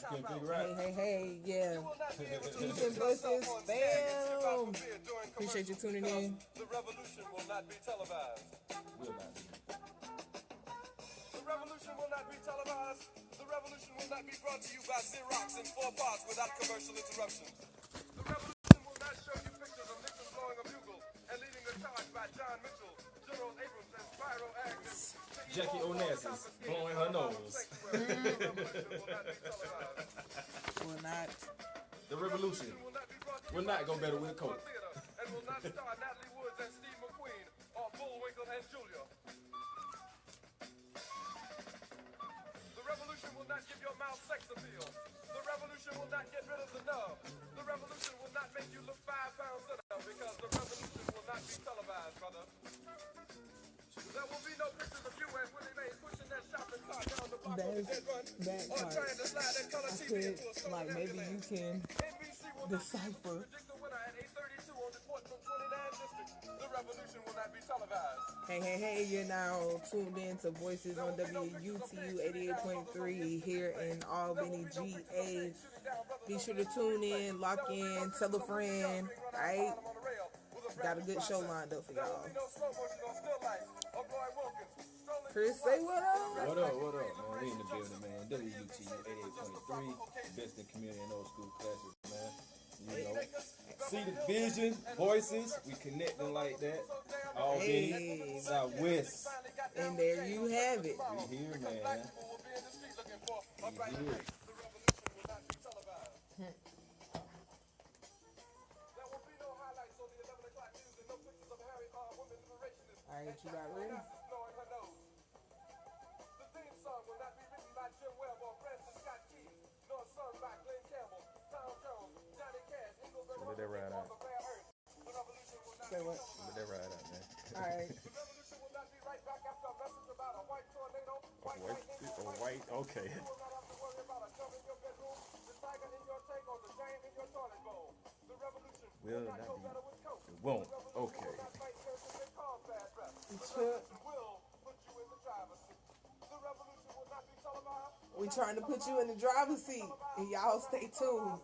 you couldn't figure out? Hey, yeah. Peace and blessings, fam. Appreciate you tuning in. The revolution will not be televised. Will not be. The revolution will not be televised. The revolution will not be brought to you by Xerox in 4 parts without commercial interruptions. The revolution will not show you pictures of Nixon blowing a bugle and leading the charge by John Mitchell, General Abrams, and Spyro Agnew. Jackie Onassis blowing her nose. Will not. The revolution will not go better with a coat. And will not star Natalie Woods and Steve McQueen or Bullwinkle and Julia. The revolution will not give your mouth sex appeal. The revolution will not get rid of the nub. The revolution will not make you look 5 pounds thinner because the revolution will not be televised, brother. There will be no pictures of you and Willie Mae pushing that shopping cart down the block of the dead run or trying to slide that color TV into a store. Like, maybe you can NBC will decipher. predict the winner at 8:32 on the court from 29 District. The revolution will not be televised. Hey, you're now tuned in to Voices on WUTU 88.3 here in Albany, GA. Be sure to tune in, lock in, tell a friend, alright? Got a good show lined up for y'all. Chris, say what up? What up, man? We in the building, man. WUTU 88.3, best in community and old school classes, man. You know, see the vision, voices, we connecting like that. Albany, Southwest. And there you have it. We here, man. We here. Alright, you got ready? Let that ride out. Say what? Let that ride out, man. Alright. A white, okay. Will not be. It won't. Okay. We trying to put you in the driver's seat, and y'all stay tuned.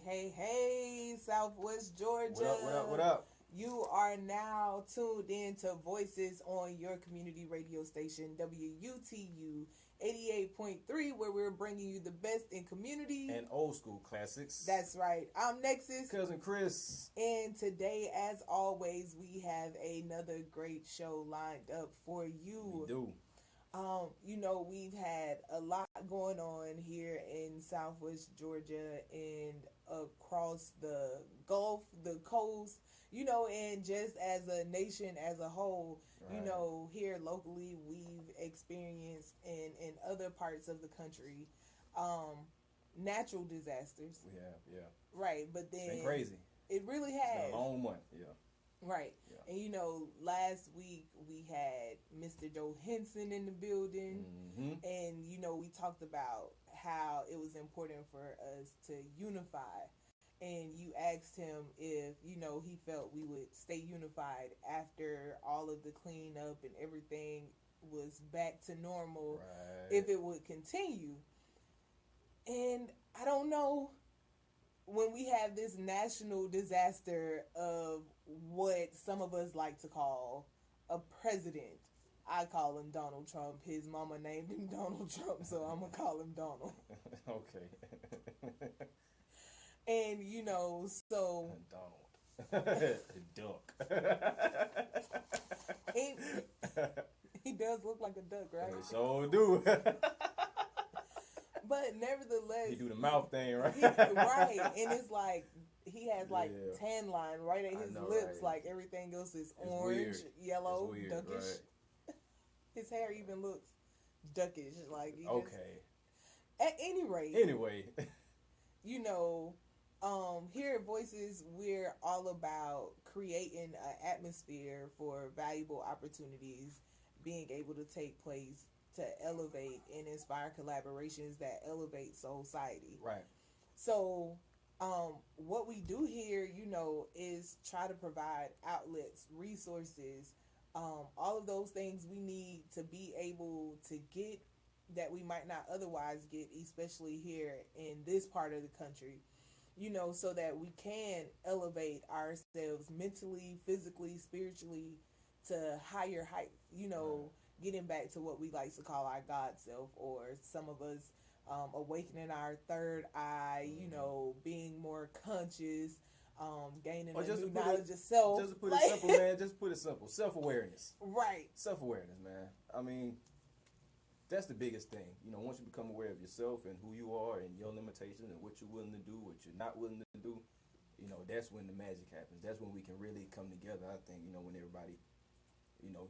Hey, Southwest Georgia. What up? You are now tuned in to Voices on your community radio station, WUTU 88.3, where we're bringing you the best in community and old school classics. That's right. I'm Nexus. Cousin Chris. And today, as always, we have another great show lined up for you. We do. You know, we've had a lot going on here in Southwest Georgia and across the Gulf, the coast, you know, and just as a nation as a whole, right. You know, here locally, we've experienced in other parts of the country, natural disasters. We have, yeah. Right, but then... It's been crazy. It really has. It's been a long month, yeah. Right. Yeah. And, you know, last week we had Mr. Joe Henson in the building. Mm-hmm. And, you know, we talked about how it was important for us to unify. And you asked him if, you know, he felt we would stay unified after all of the cleanup and everything was back to normal, right. If it would continue. And I don't know, when we have this national disaster of what some of us like to call a president, I call him Donald Trump. His mama named him Donald Trump, so I'm going to call him Donald. Okay. And, you know, so... Donald. Duck. He does look like a duck, right? He sure do. But nevertheless... He do the mouth thing, right? Right. And it's like, he has like tan line right at his lips. Right. Like everything else is orange, yellow, weird, duckish. Right. His hair even looks duckish. Like okay. At any rate. Anyway. You know, here at Voices, we're all about creating an atmosphere for valuable opportunities being able to take place to elevate and inspire collaborations that elevate society. Right. So, what we do here, is try to provide outlets, resources, all of those things we need to be able to get that we might not otherwise get, especially here in this part of the country, so that we can elevate ourselves mentally, physically, spiritually to higher heights, getting back to what we like to call our God self, or some of us awakening our third eye, being more conscious, gaining a new knowledge of self. Just to put it simple, man. Just put it simple. Self-awareness. Right. Self-awareness, man. I mean, that's the biggest thing. Once you become aware of yourself and who you are and your limitations and what you're willing to do, what you're not willing to do, that's when the magic happens. That's when we can really come together, I think, when everybody,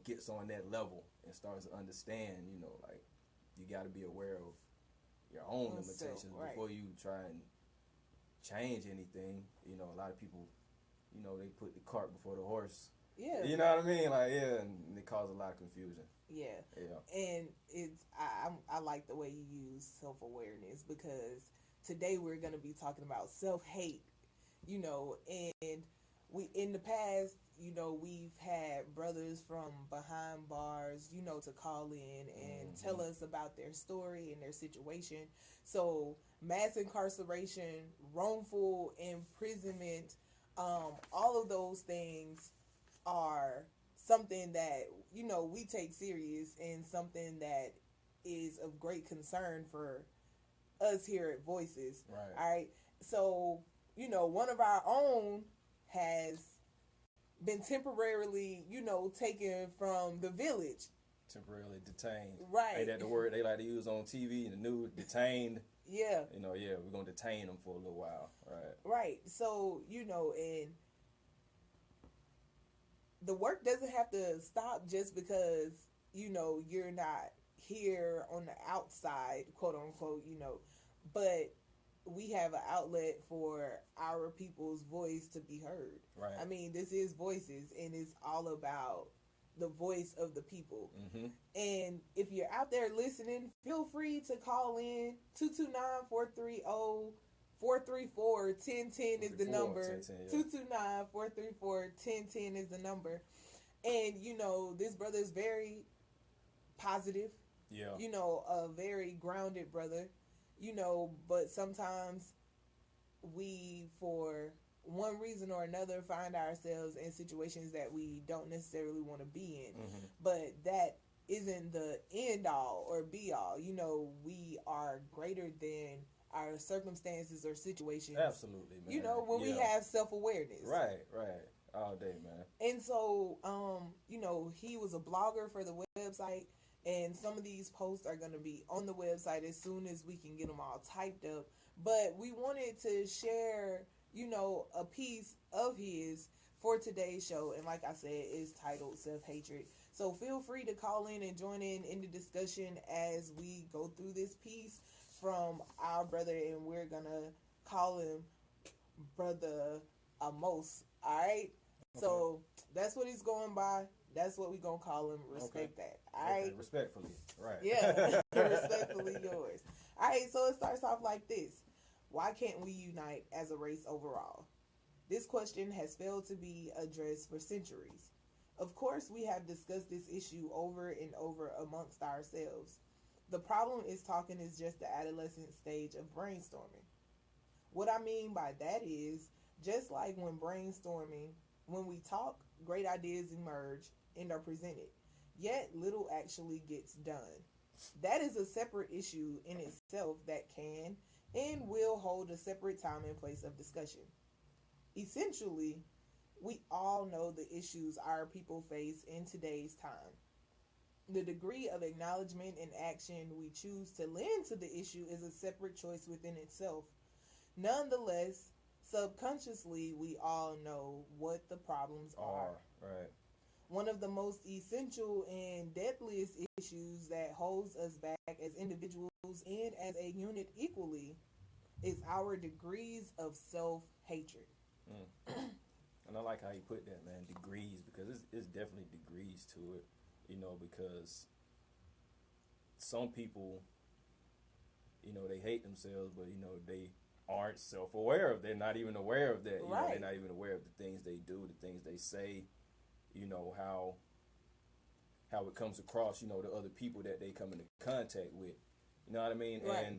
gets on that level and starts to understand, like, you got to be aware of your own limitations before you try and change anything. A lot of people, they put the cart before the horse. Yeah. You know what I mean? Like, yeah, and it causes a lot of confusion. Yeah. Yeah. And I like the way you use self-awareness, because today we're going to be talking about self-hate, and we, in the past, we've had brothers from behind bars, to call in and tell us about their story and their situation. So mass incarceration, wrongful imprisonment, all of those things are something that, we take serious, and something that is of great concern for us here at Voices. Right. All right. So, one of our own has been temporarily, taken from the village. Temporarily detained. Right. Ain't that the word they like to use on TV and the news? Detained. Yeah. We're going to detain them for a little while. Right. Right. So, and the work doesn't have to stop just because, you're not here on the outside, quote unquote, but we have an outlet for our people's voice to be heard. Right. I mean, this is Voices, and it's all about the voice of the people. Mm-hmm. And if you're out there listening, feel free to call in. 229-430-434-1010 is the number. 229-434-1010 is the number. And, this brother is very positive. Yeah. A very grounded brother. But sometimes we, for one reason or another, find ourselves in situations that we don't necessarily want to be in. Mm-hmm. But that isn't the end all or be all. We are greater than our circumstances or situations. Absolutely, man. When we have self-awareness. Right. All day, man. And so, he was a blogger for the website. And some of these posts are going to be on the website as soon as we can get them all typed up. But we wanted to share, a piece of his for today's show. And like I said, it's titled Self-Hatred. So feel free to call in and join in the discussion as we go through this piece from our brother. And we're going to call him Brother Amos. All right? Okay. So that's what he's going by. That's what we're going to call him. Respect that. All right? Respectfully. Right. Yeah. Respectfully yours. All right. So it starts off like this. Why can't we unite as a race overall? This question has failed to be addressed for centuries. Of course, we have discussed this issue over and over amongst ourselves. The problem is talking is just the adolescent stage of brainstorming. What I mean by that is, just like when brainstorming, when we talk, great ideas emerge and are presented, yet little actually gets done. That is a separate issue in itself that can and will hold a separate time and place of discussion. Essentially, we all know the issues our people face in today's time. The degree of acknowledgement and action we choose to lend to the issue is a separate choice within itself. Nonetheless, subconsciously, we all know what the problems are. Right. One of the most essential and deadliest issues that holds us back as individuals and as a unit equally is our degrees of self-hatred. And I like how you put that, man, degrees, because it's definitely degrees to it, because some people, they hate themselves, but they aren't self-aware of. They're not even aware of that. Right. They're not even aware of the things they do, the things they say. How it comes across. The other people that they come into contact with. You know what I mean? Right.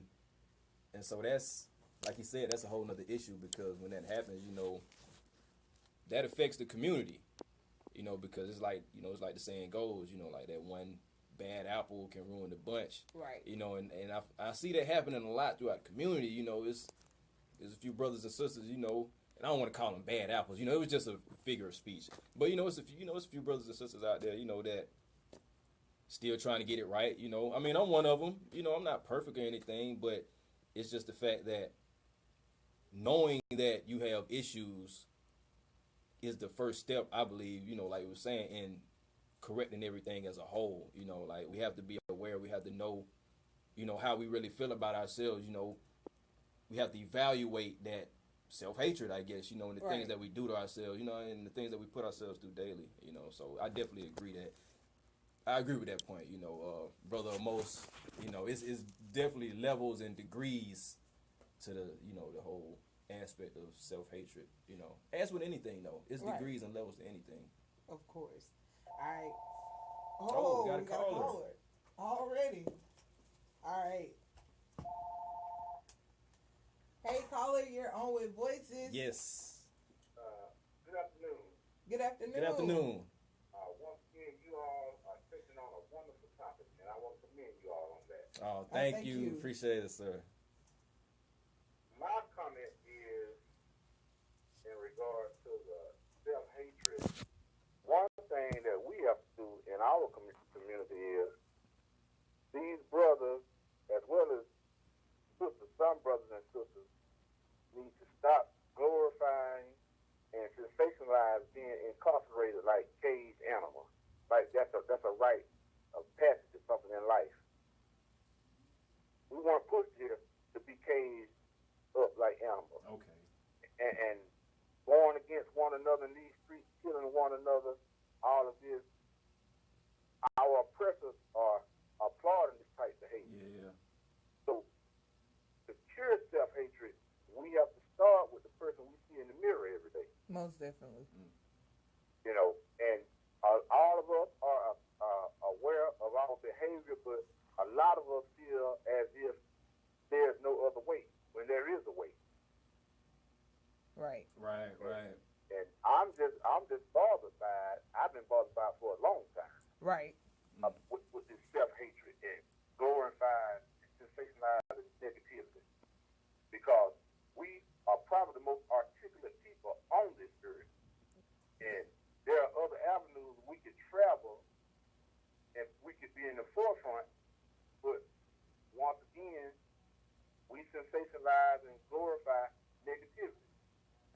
And so that's, like you said, that's a whole nother issue, because when that happens, that affects the community. Because it's like the saying goes, like that one bad apple can ruin the bunch. Right. And I see that happening a lot throughout the community. There's a few brothers and sisters, and I don't want to call them bad apples. It was just a figure of speech. But it's a few brothers and sisters out there, that still trying to get it right. I mean, I'm one of them. I'm not perfect or anything, but it's just the fact that knowing that you have issues is the first step, I believe, like we were saying, in correcting everything as a whole. Like, we have to be aware, we have to know, how we really feel about ourselves. We have to evaluate that self-hatred, I guess, and the things that we do to ourselves, and the things that we put ourselves through daily, So I definitely agree with that point, Brother Amos, it's definitely levels and degrees to the whole aspect of self-hatred, as with anything, though. It's degrees and levels to anything. Of course. All right. Oh, we got a got a caller already. All right. Hey, caller, you're on with Voices. Yes. Good afternoon. Good afternoon. Good afternoon. Once again, you all are touching on a wonderful topic, and I want to commend you all on that. Oh, thank you. Appreciate it, sir. My comment is in regard to the self-hatred. One thing that we have to do in our community is these brothers, as well as sisters, some brothers and sisters, need to stop glorifying and sensationalize being incarcerated like caged animals. Like that's a rite of passage or something in life. We weren't pushed here to be caged up like animals. Okay. And going against one another in these streets, killing one another, all of this. Our oppressors are applauding this type of behavior. Yeah. So to cure self-hatred, we have to start with the person we see in the mirror every day. Most definitely. And all of us are aware of our behavior, but a lot of us feel as if there's no other way when there is a way. Right. And I'm just bothered by it. I've been bothered by it for a long time. Right. With this self-hatred and glorifying and sensationalizing negativity. Because we are probably the most articulate people on this earth. And there are other avenues we could travel and we could be in the forefront. But once again, we sensationalize and glorify negativity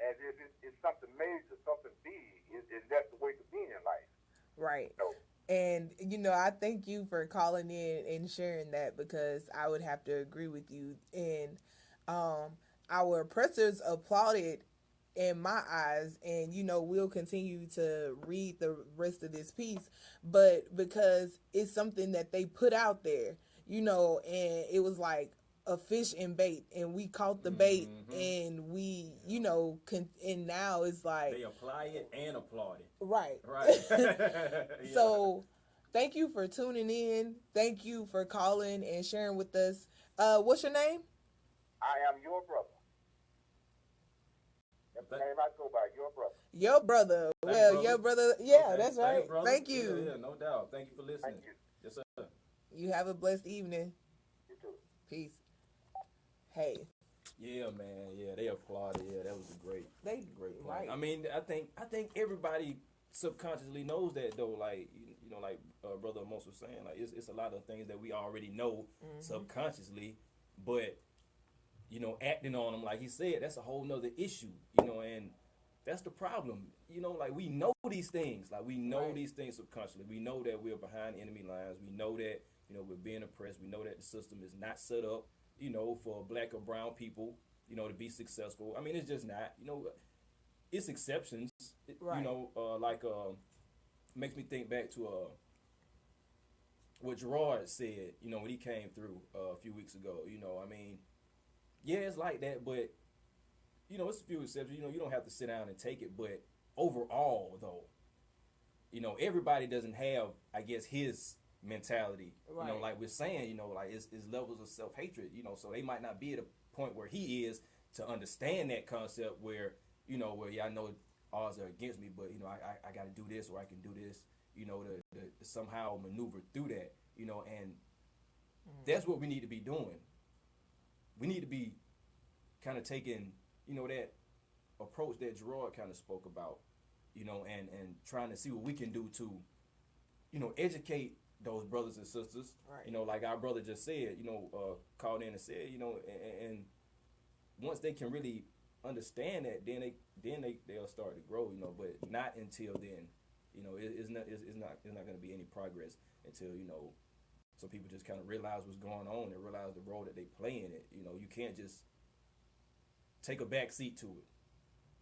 as if it's something major, something big. Is that the way to be in life? Right. And, I thank you for calling in and sharing that, because I would have to agree with you. And our oppressors applauded in my eyes, and, we'll continue to read the rest of this piece, but because it's something that they put out there, and it was like a fish and bait, and we caught the bait, and we, and now it's like they apply it and applaud it. Right. Yeah. So, thank you for tuning in. Thank you for calling and sharing with us. What's your name? I am your brother. That's the name I go by, your brother. Your brother. Your brother. Yeah, okay. That's right. Thank you. Yeah, no doubt. Thank you for listening. Thank you. Yes, sir. You have a blessed evening. You too. Peace. Hey. Yeah, man. Yeah, they applauded. Yeah, that was a great point. Right. I mean, I think everybody subconsciously knows that, though. Like, like Brother Amos was saying, like it's a lot of things that we already know subconsciously, but acting on them, like he said, that's a whole nother issue. And that's the problem. Like we know these things. Like we know these things subconsciously. We know that we're behind enemy lines. We know that we're being oppressed. We know that the system is not set up for black or brown people, to be successful. I mean, it's just not, it's exceptions, makes me think back to what Gerard said, you know, when he came through a few weeks ago. You know, I mean, yeah, it's like that, but you know, it's a few exceptions. You know, you don't have to sit down and take it, but overall, though, you know, everybody doesn't have, I guess, his mentality. Right. You know, like we're saying, you know, like it's levels of self-hatred. You know, so they might not be at a point where he is to understand that concept where, you know, where yeah, I know odds are against me, but you know, I got to do this or I can do this. You know, to somehow maneuver through that. You know, and that's what we need to be doing. We need to be kind of taking, you know, that approach that Gerard kind of spoke about, you know, and trying to see what we can do to, you know, educate those brothers and sisters. Right. You know, like our brother just said, you know, called in and said, you know, and once they can really understand that, then they'll start to grow, you know, but not until then. You know, it's not going to be any progress until, you know, some people just kind of realize what's going on and realize the role that they play in it. You know, you can't just take a back seat to it.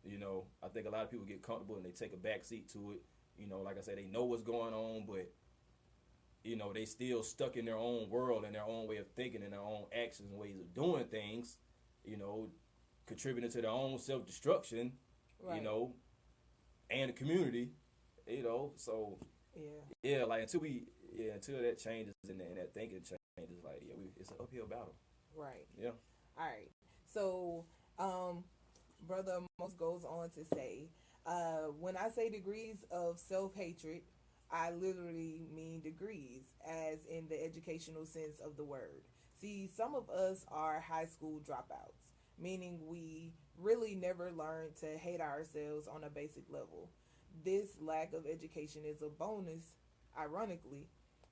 You know, I think a lot of people get comfortable and they take a back seat to it. You know, like I said, they know what's going on, but, you know, they still stuck in their own world and their own way of thinking and their own actions and ways of doing things, you know, contributing to their own self-destruction, right. You know, and the community, you know, so, yeah, like until that changes and that thinking changes, like, yeah, it's an uphill battle. Right. Yeah. All right. So, Brother Most goes on to say, when I say degrees of self-hatred, I literally mean degrees, as in the educational sense of the word. See, some of us are high school dropouts, meaning we really never learned to hate ourselves on a basic level. This lack of education is a bonus, ironically.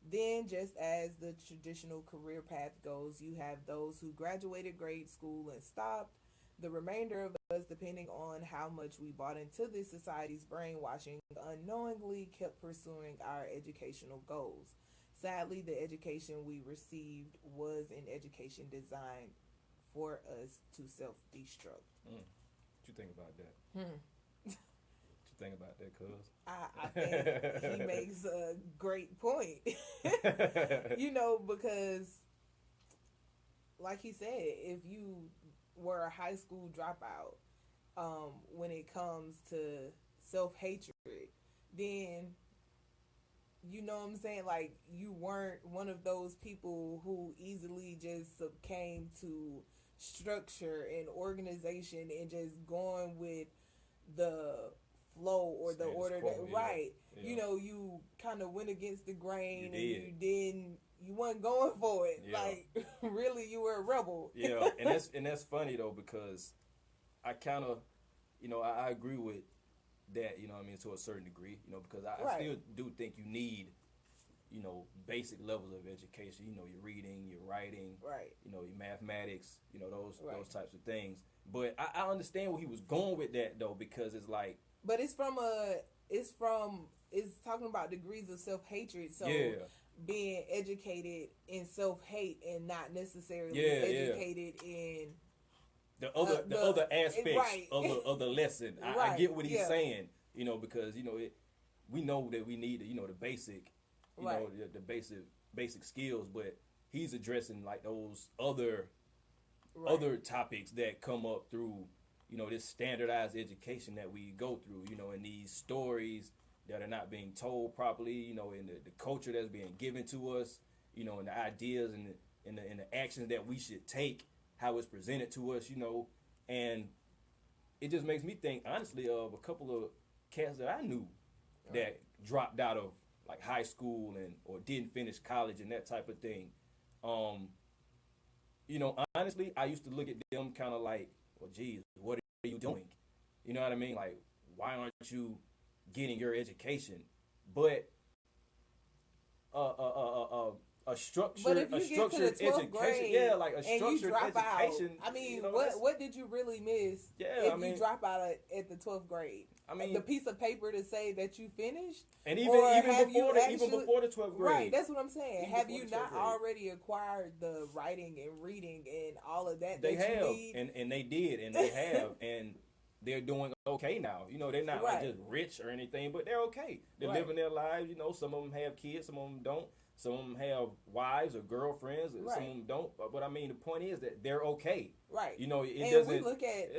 Then, just as the traditional career path goes, you have those who graduated grade school and stopped. The remainder of us, depending on how much we bought into this society's brainwashing, unknowingly kept pursuing our educational goals. Sadly, the education we received was an education designed for us to self-destruct. What you think about that? What you think about that, cuz? I think he makes a great point. You know, because, like he said, if you were a high school dropout, when it comes to self-hatred, then, you know what I'm saying, like, you weren't one of those people who easily just succumbed to structure and organization and just going with the flow or the order that, right. Yeah. You know, you kind of went against the grain and you wasn't going for it. Yeah. Like, really, you were a rebel. Yeah, and that's funny though, because I kind of, you know, I agree with that, you know what I mean, to a certain degree, you know, because I still do think you need, you know, basic levels of education, you know, your reading, your writing, right, you know, your mathematics, you know, those types of things. But I understand where he was going with that though, because it's like, but it's talking about degrees of self-hatred, so being educated in self-hate and not necessarily educated in the other aspects of the lesson. I get what he's saying, you know, because, you know, we know that we need, you know, the basic, you know, the basic skills, but he's addressing like those other topics that come up through, you know, this standardized education that we go through, you know, and these stories that are not being told properly, you know, in the culture that's being given to us, you know, and the ideas and the actions that we should take, how it's presented to us, you know. And it just makes me think, honestly, of a couple of cats that I knew that dropped out of like high school or didn't finish college and that type of thing. You know, honestly, I used to look at them kind of like, well, geez, what are you doing? You know what I mean? Like, why aren't you getting your education? But a structured education, like a structured education. I mean, you know, what did you really miss? Yeah, if you drop out at the 12th grade. I mean, the piece of paper to say that you finished, and even before the 12th grade. Right, that's what I'm saying. Even have you not already acquired the writing and reading and all of that? They that have, you need? and they did, and they have, and they're doing okay now. You know, they're not like just rich or anything, but they're okay. They're living their lives. You know, some of them have kids, some of them don't. Some of them have wives or girlfriends, and Right. some of them don't. But I mean, the point is that they're okay. Right. You know, it and doesn't. we look at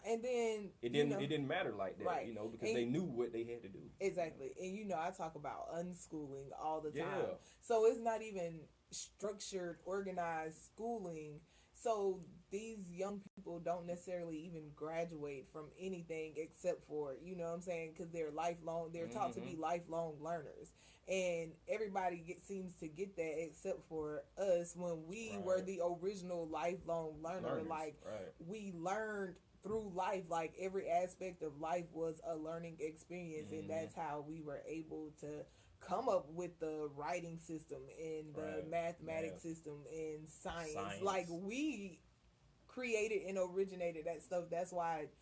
and then it didn't matter like that. Right. You know, because and they knew what they had to do. exactly. And I talk about unschooling all the time. Yeah. So it's not even structured, organized schooling. So these young people don't necessarily even graduate from anything except for, you know what I'm saying, because they're lifelong, they're taught to be lifelong learners. And everybody seems to get that except for us when we were the original lifelong learner. Like, we learned through life, like every aspect of life was a learning experience, and that's how we were able to come up with the writing system and the mathematics system and science. Like, we created and originated that stuff. That's why it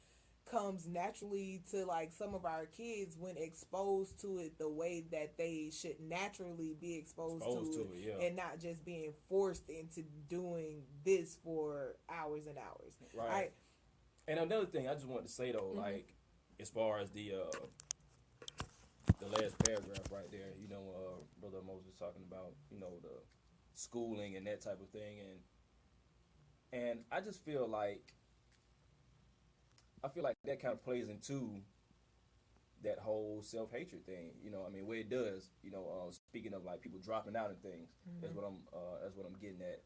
comes naturally to like some of our kids when exposed to it the way that they should naturally be exposed to it, and not just being forced into doing this for hours and hours. Right. And another thing I just wanted to say though, like as far as the last paragraph right there, Brother Moses was talking about, the schooling and that type of thing, and I just feel like that kind of plays into that whole self-hatred thing. I mean, where it does, speaking of like people dropping out and things, that's what I'm getting at.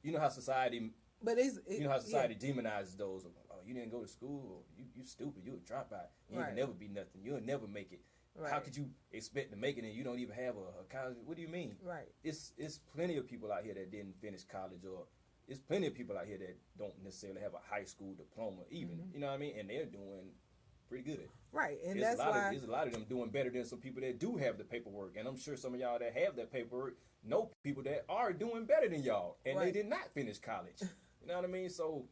You know how society demonizes those. Oh, you didn't go to school. You stupid. You a dropout. You ain't never be nothing. You'll never make it. Right. How could you expect to make it and you don't even have a college? What do you mean? Right. It's plenty of people out here that didn't finish college, or it's plenty of people out here that don't necessarily have a high school diploma even. You know what I mean? And they're doing pretty good. Right. And there's a lot of them doing better than some people that do have the paperwork. And I'm sure some of y'all that have that paperwork know people that are doing better than y'all, and they did not finish college. You know what I mean? So,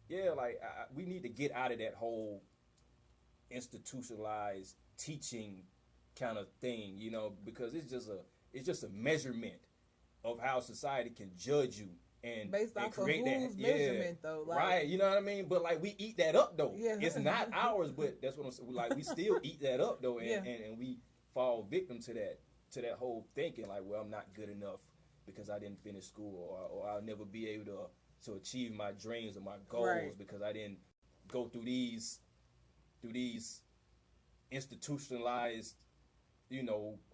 yeah, like we need to get out of that whole institutionalized teaching kind of thing, because it's just a measurement of how society can judge you and based off create of whose that measurement though, like, right? You know what I mean? But like we eat that up though. Yeah. It's not ours, but that's what I'm saying. Like we still eat that up though, and we fall victim to that whole thinking like, well, I'm not good enough because I didn't finish school, or I'll never be able to achieve my dreams or my goals because I didn't go through these institutionalized,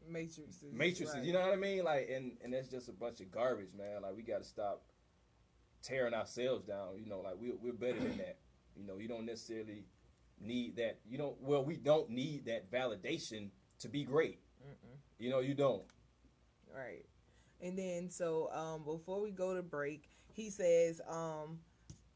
matrices. Right. You know what I mean? Like, and that's just a bunch of garbage, man. Like, we got to stop tearing ourselves down. Like we're better than that. You don't necessarily need that. We don't need that validation to be great. You don't. Right. And then so before we go to break, he says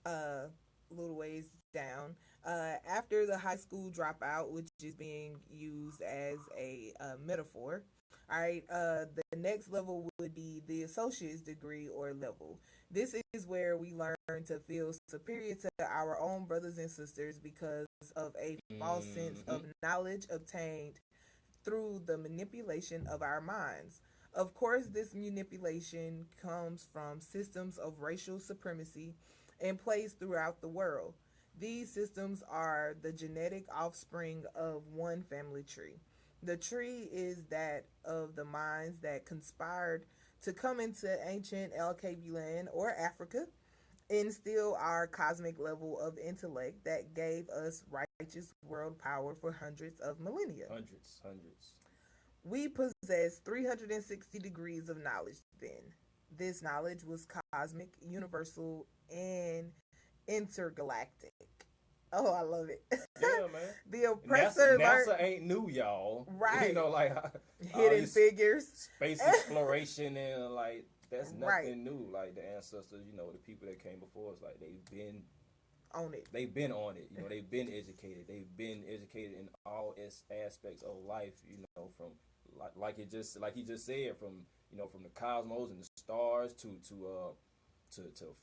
a little ways down, after the high school dropout, which is being used as a metaphor, all right, the next level would be the associate's degree or level. This is where we learn to feel superior to our own brothers and sisters because of a false sense of knowledge obtained through the manipulation of our minds. Of course, this manipulation comes from systems of racial supremacy in place throughout the world. These systems are the genetic offspring of one family tree. The tree is that of the minds that conspired to come into ancient LKB land or Africa, instill our cosmic level of intellect that gave us righteous world power for hundreds of millennia. Hundreds. We possess 360 degrees of knowledge then. This knowledge was cosmic, universal, and intergalactic. Oh, I love it. Yeah, man. The oppressor NASA ain't new, y'all. Right. Like hidden figures. Space exploration and like that's nothing new. Like the ancestors, the people that came before us, like they've been on it. They've been on it. They've been educated. They've been educated in all aspects of life. From like he just said, from the cosmos and the stars to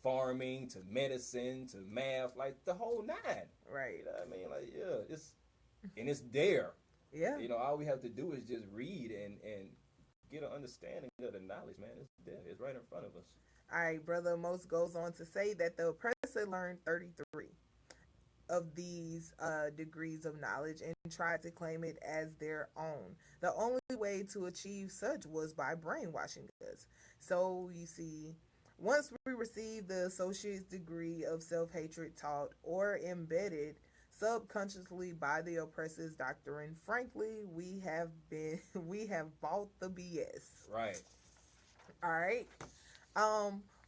farming, to medicine, to math, like the whole nine. Right. You know what I mean? Like, yeah, it's there. Yeah. All we have to do is just read and get an understanding of the knowledge, man. It's there. It's right in front of us. All right, Brother Most goes on to say that the oppressor learned 33. of these degrees of knowledge and tried to claim it as their own. The only way to achieve such was by brainwashing us. So you see, once we receive the associate's degree of self-hatred taught or embedded subconsciously by the oppressor's doctrine, frankly, we have bought the BS. Right. All right.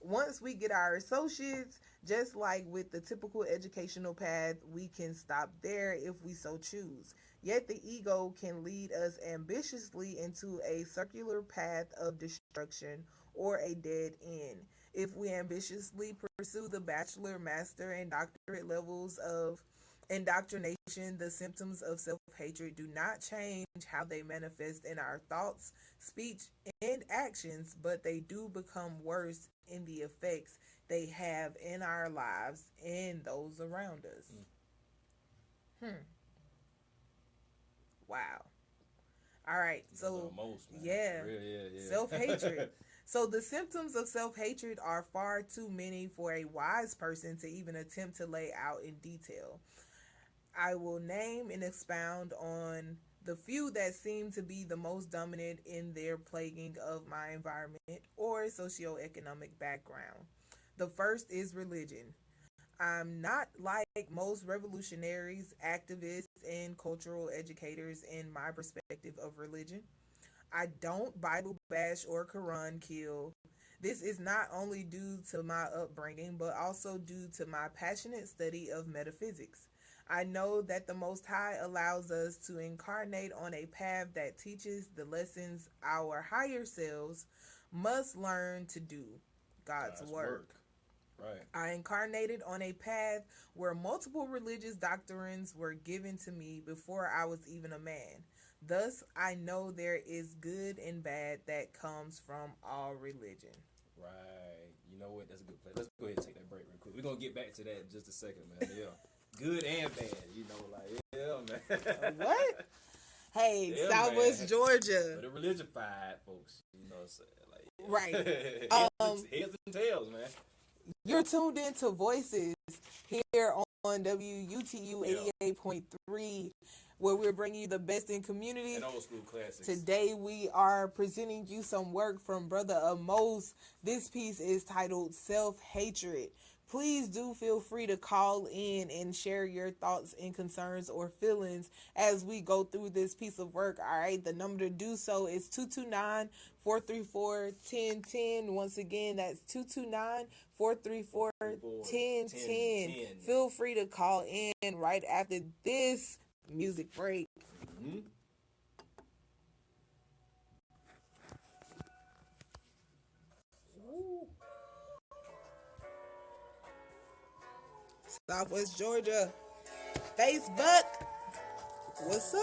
Once we get our associates, just like with the typical educational path, we can stop there if we so choose. Yet the ego can lead us ambitiously into a circular path of destruction or a dead end. If we ambitiously pursue the bachelor, master, and doctorate levels of indoctrination, the symptoms of self hatred do not change how they manifest in our thoughts, speech, and actions, but they do become worse in the effects they have in our lives and those around us. Wow. All right. So, yeah. Self hatred. So, the symptoms of self hatred are far too many for a wise person to even attempt to lay out in detail. I will name and expound on the few that seem to be the most dominant in their plaguing of my environment or socioeconomic background. The first is religion. I'm not like most revolutionaries, activists, and cultural educators in my perspective of religion. I don't Bible bash or Quran kill. This is not only due to my upbringing, but also due to my passionate study of metaphysics. I know that the Most High allows us to incarnate on a path that teaches the lessons our higher selves must learn to do God's work. Right. I incarnated on a path where multiple religious doctrines were given to me before I was even a man. Thus, I know there is good and bad that comes from all religion. Right. You know what? That's a good place. Let's go ahead and take that break real quick. We're going to get back to that in just a second, man. Yeah. Good and bad. You know, like, yeah, man. What? Hey, yeah, Southwest man. Georgia. But the religion-fied folks, you know what I'm saying? Like, yeah. Right. Heads and tails, man. You're tuned into Voices here on WUTU 88.3, where we're bringing you the best in community and old school classics. Today we are presenting you some work from Brother Amos. This piece is titled Self-Hatred. Please do feel free to call in and share your thoughts and concerns or feelings as we go through this piece of work. All right, the number to do so is 229-434-1010. Once again, that's 229-434-1010. Feel free to call in right after this music break. Mm-hmm. Southwest Georgia, Facebook, what's up?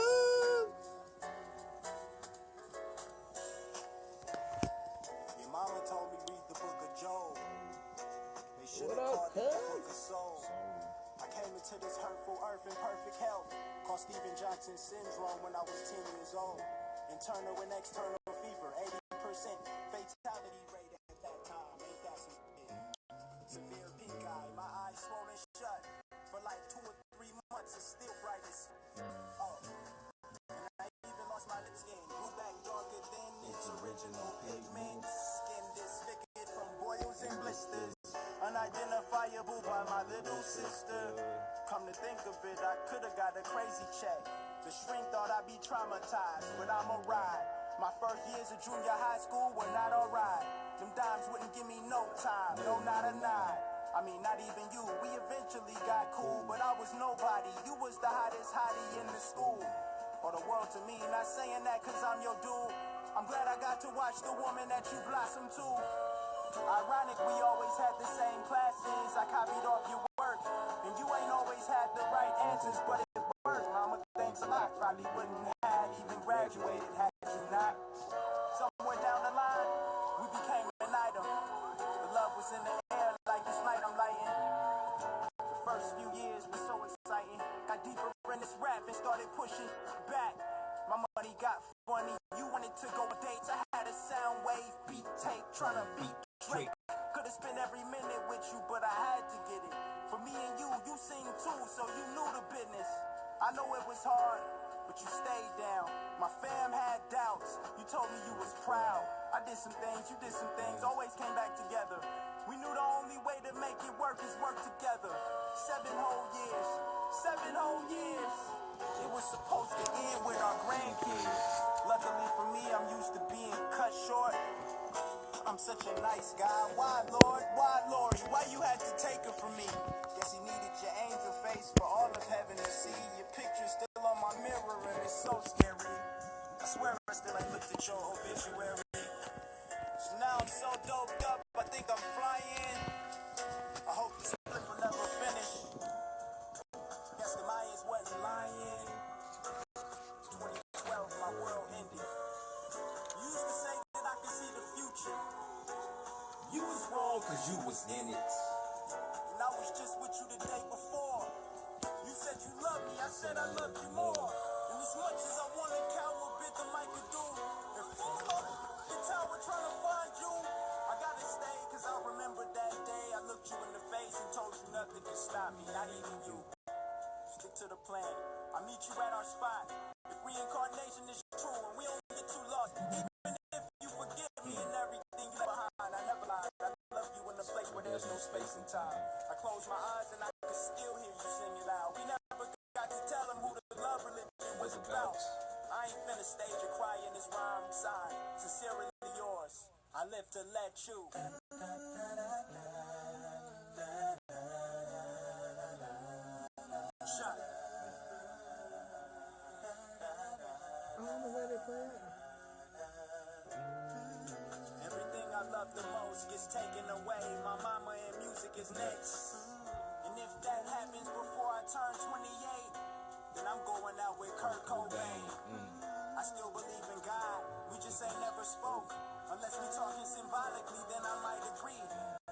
Your mama told me read the book of Job. They should have What up, called it the cuz? book of soul. I came into this hurtful earth in perfect health. Called Steven Johnson syndrome when I was 10 years old. Internal and external fever, 80% fatality rate at that time. Ain't that some shit? Severe pink eye, my eyes swollen shut. For like 2 or 3 months, it's still bright as oh. And I even lost my lip skin. Grew back darker than its original pigment. Skin disfigured from boils and blisters. Unidentifiable by my little sister. Come to think of it, I could've got a crazy check. The shrink thought I'd be traumatized, but I'm alright. My first years of junior high school were not alright. Them dimes wouldn't give me no time, no not a nine. I mean, not even you, we eventually got cool, but I was nobody. You was the hottest hottie in the school. Or the world to me, not saying that cause I'm your dude. I'm glad I got to watch the woman that you blossom to. Ironic, we always had the same classes. I copied off your work, and you ain't always had the right answers, but it worked. Mama, thanks a lot. Probably wouldn't have even graduated had you not. Somewhere down the line, we became an item. The love was in the air like this light I'm lighting. The first few years were so exciting. Got deeper in this rap and started pushing back. My money got funny. You wanted to go on dates. I had a sound wave beat tape trying to beat Drake. Could to spend every minute with you, but I had to get it. For me and you sing too, so you knew the business. I know it was hard, but you stayed down. My fam had doubts. You told me you was proud. I did some things, you did some things, always came back together. We knew the only way to make it work is work together. 7 whole years, 7 whole years. It was supposed to end with our grandkids. Luckily for me, I'm used to being cut short. I'm such a nice guy. Why, Lord? Why, Lord? Why you had to take her from me? Guess he needed your angel face for all of heaven to see. Your picture's still on my mirror and it's so scary. I swear I still ain't looked at your obituary. So now I'm so doped up, I think I'm flying. I hope this flip will never finish. Guess the Mayans wasn't lying. 2012, my world ended. You used to say that I could see the future. You was wrong because you was in it. And I was just with you the day before. You said you loved me, I said I loved you more. And as much as I want to count what bit the mic could do, and full up the tower trying to find you, I gotta stay because I remember that day I looked you in the face and told you nothing can stop me, not even you. Stick to the plan. I'll meet you at our spot. If reincarnation is true and we don't get too lost, even if you forget me and everything you left behind, I never lied. I love you in a place where there's no space and time. I close my eyes and I can still hear you singing loud. We never got to tell them who the love religion was about. I ain't finna stage a cry in this rhyme sign. Sincerely yours. I live to let you. Shut it. I don't know where they play it. Everything I love the most gets taken away. My mama and music is next. And if that happens before I turn 28, then I'm going out with Kurt Cobain. I still believe in God. We just ain't never spoke. Unless we talking symbolically, then I might agree.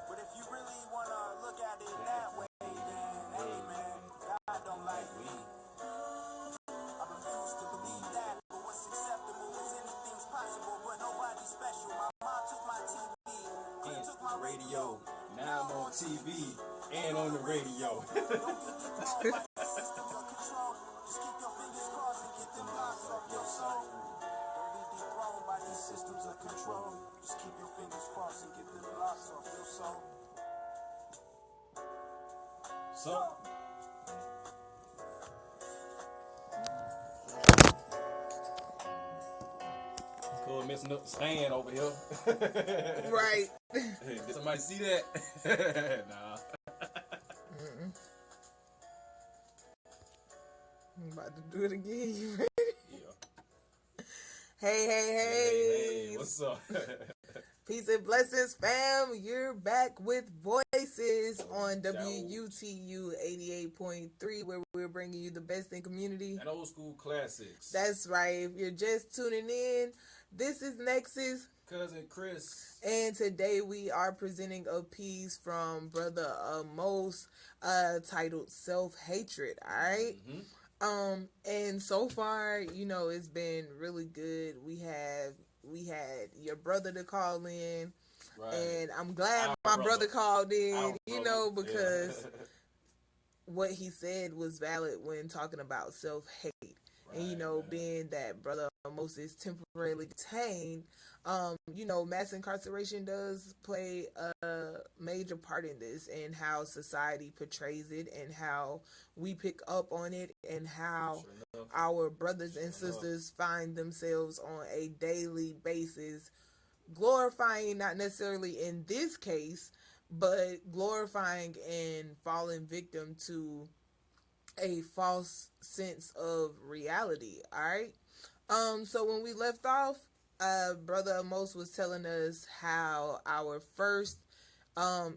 But if you really wanna look at it that way, then hey man, God don't like me. I refuse to believe that. But what's acceptable is anything's possible, but nobody's special. My mom took my TV, Clint took my radio. Now I'm on TV and on the radio. Don't be dethroned by the systems of control. Just keep your fingers crossed and get them locks off your soul. Don't be dethroned by these systems of control. Just keep your fingers crossed and get them locks off your soul. So, cool, messing up the stand over here. Right. Hey, did somebody see that? Nah. I'm about to do it again. You ready? Yeah. Hey. What's up? Peace and blessings, fam. You're back with Voices on WUTU 88.3, where we're bringing you the best in community And old school classics. That's right. If you're just tuning in, this is Nexus. Cousin Chris. And today we are presenting a piece from Brother Most titled Self-Hatred. All right. And so far, it's been really good. We had your brother to call in, Right. and I'm glad Our my brother called in, because Yeah. what he said was valid when talking about self-hate. Right, And, being that Brother Moses temporarily detained, mass incarceration does play a major part in this, and how society portrays it, and how we pick up on it, and how our brothers and sisters find themselves on a daily basis glorifying, not necessarily in this case, but glorifying and falling victim to a false sense of reality. All right. So when we left off, Brother Amos was telling us how our first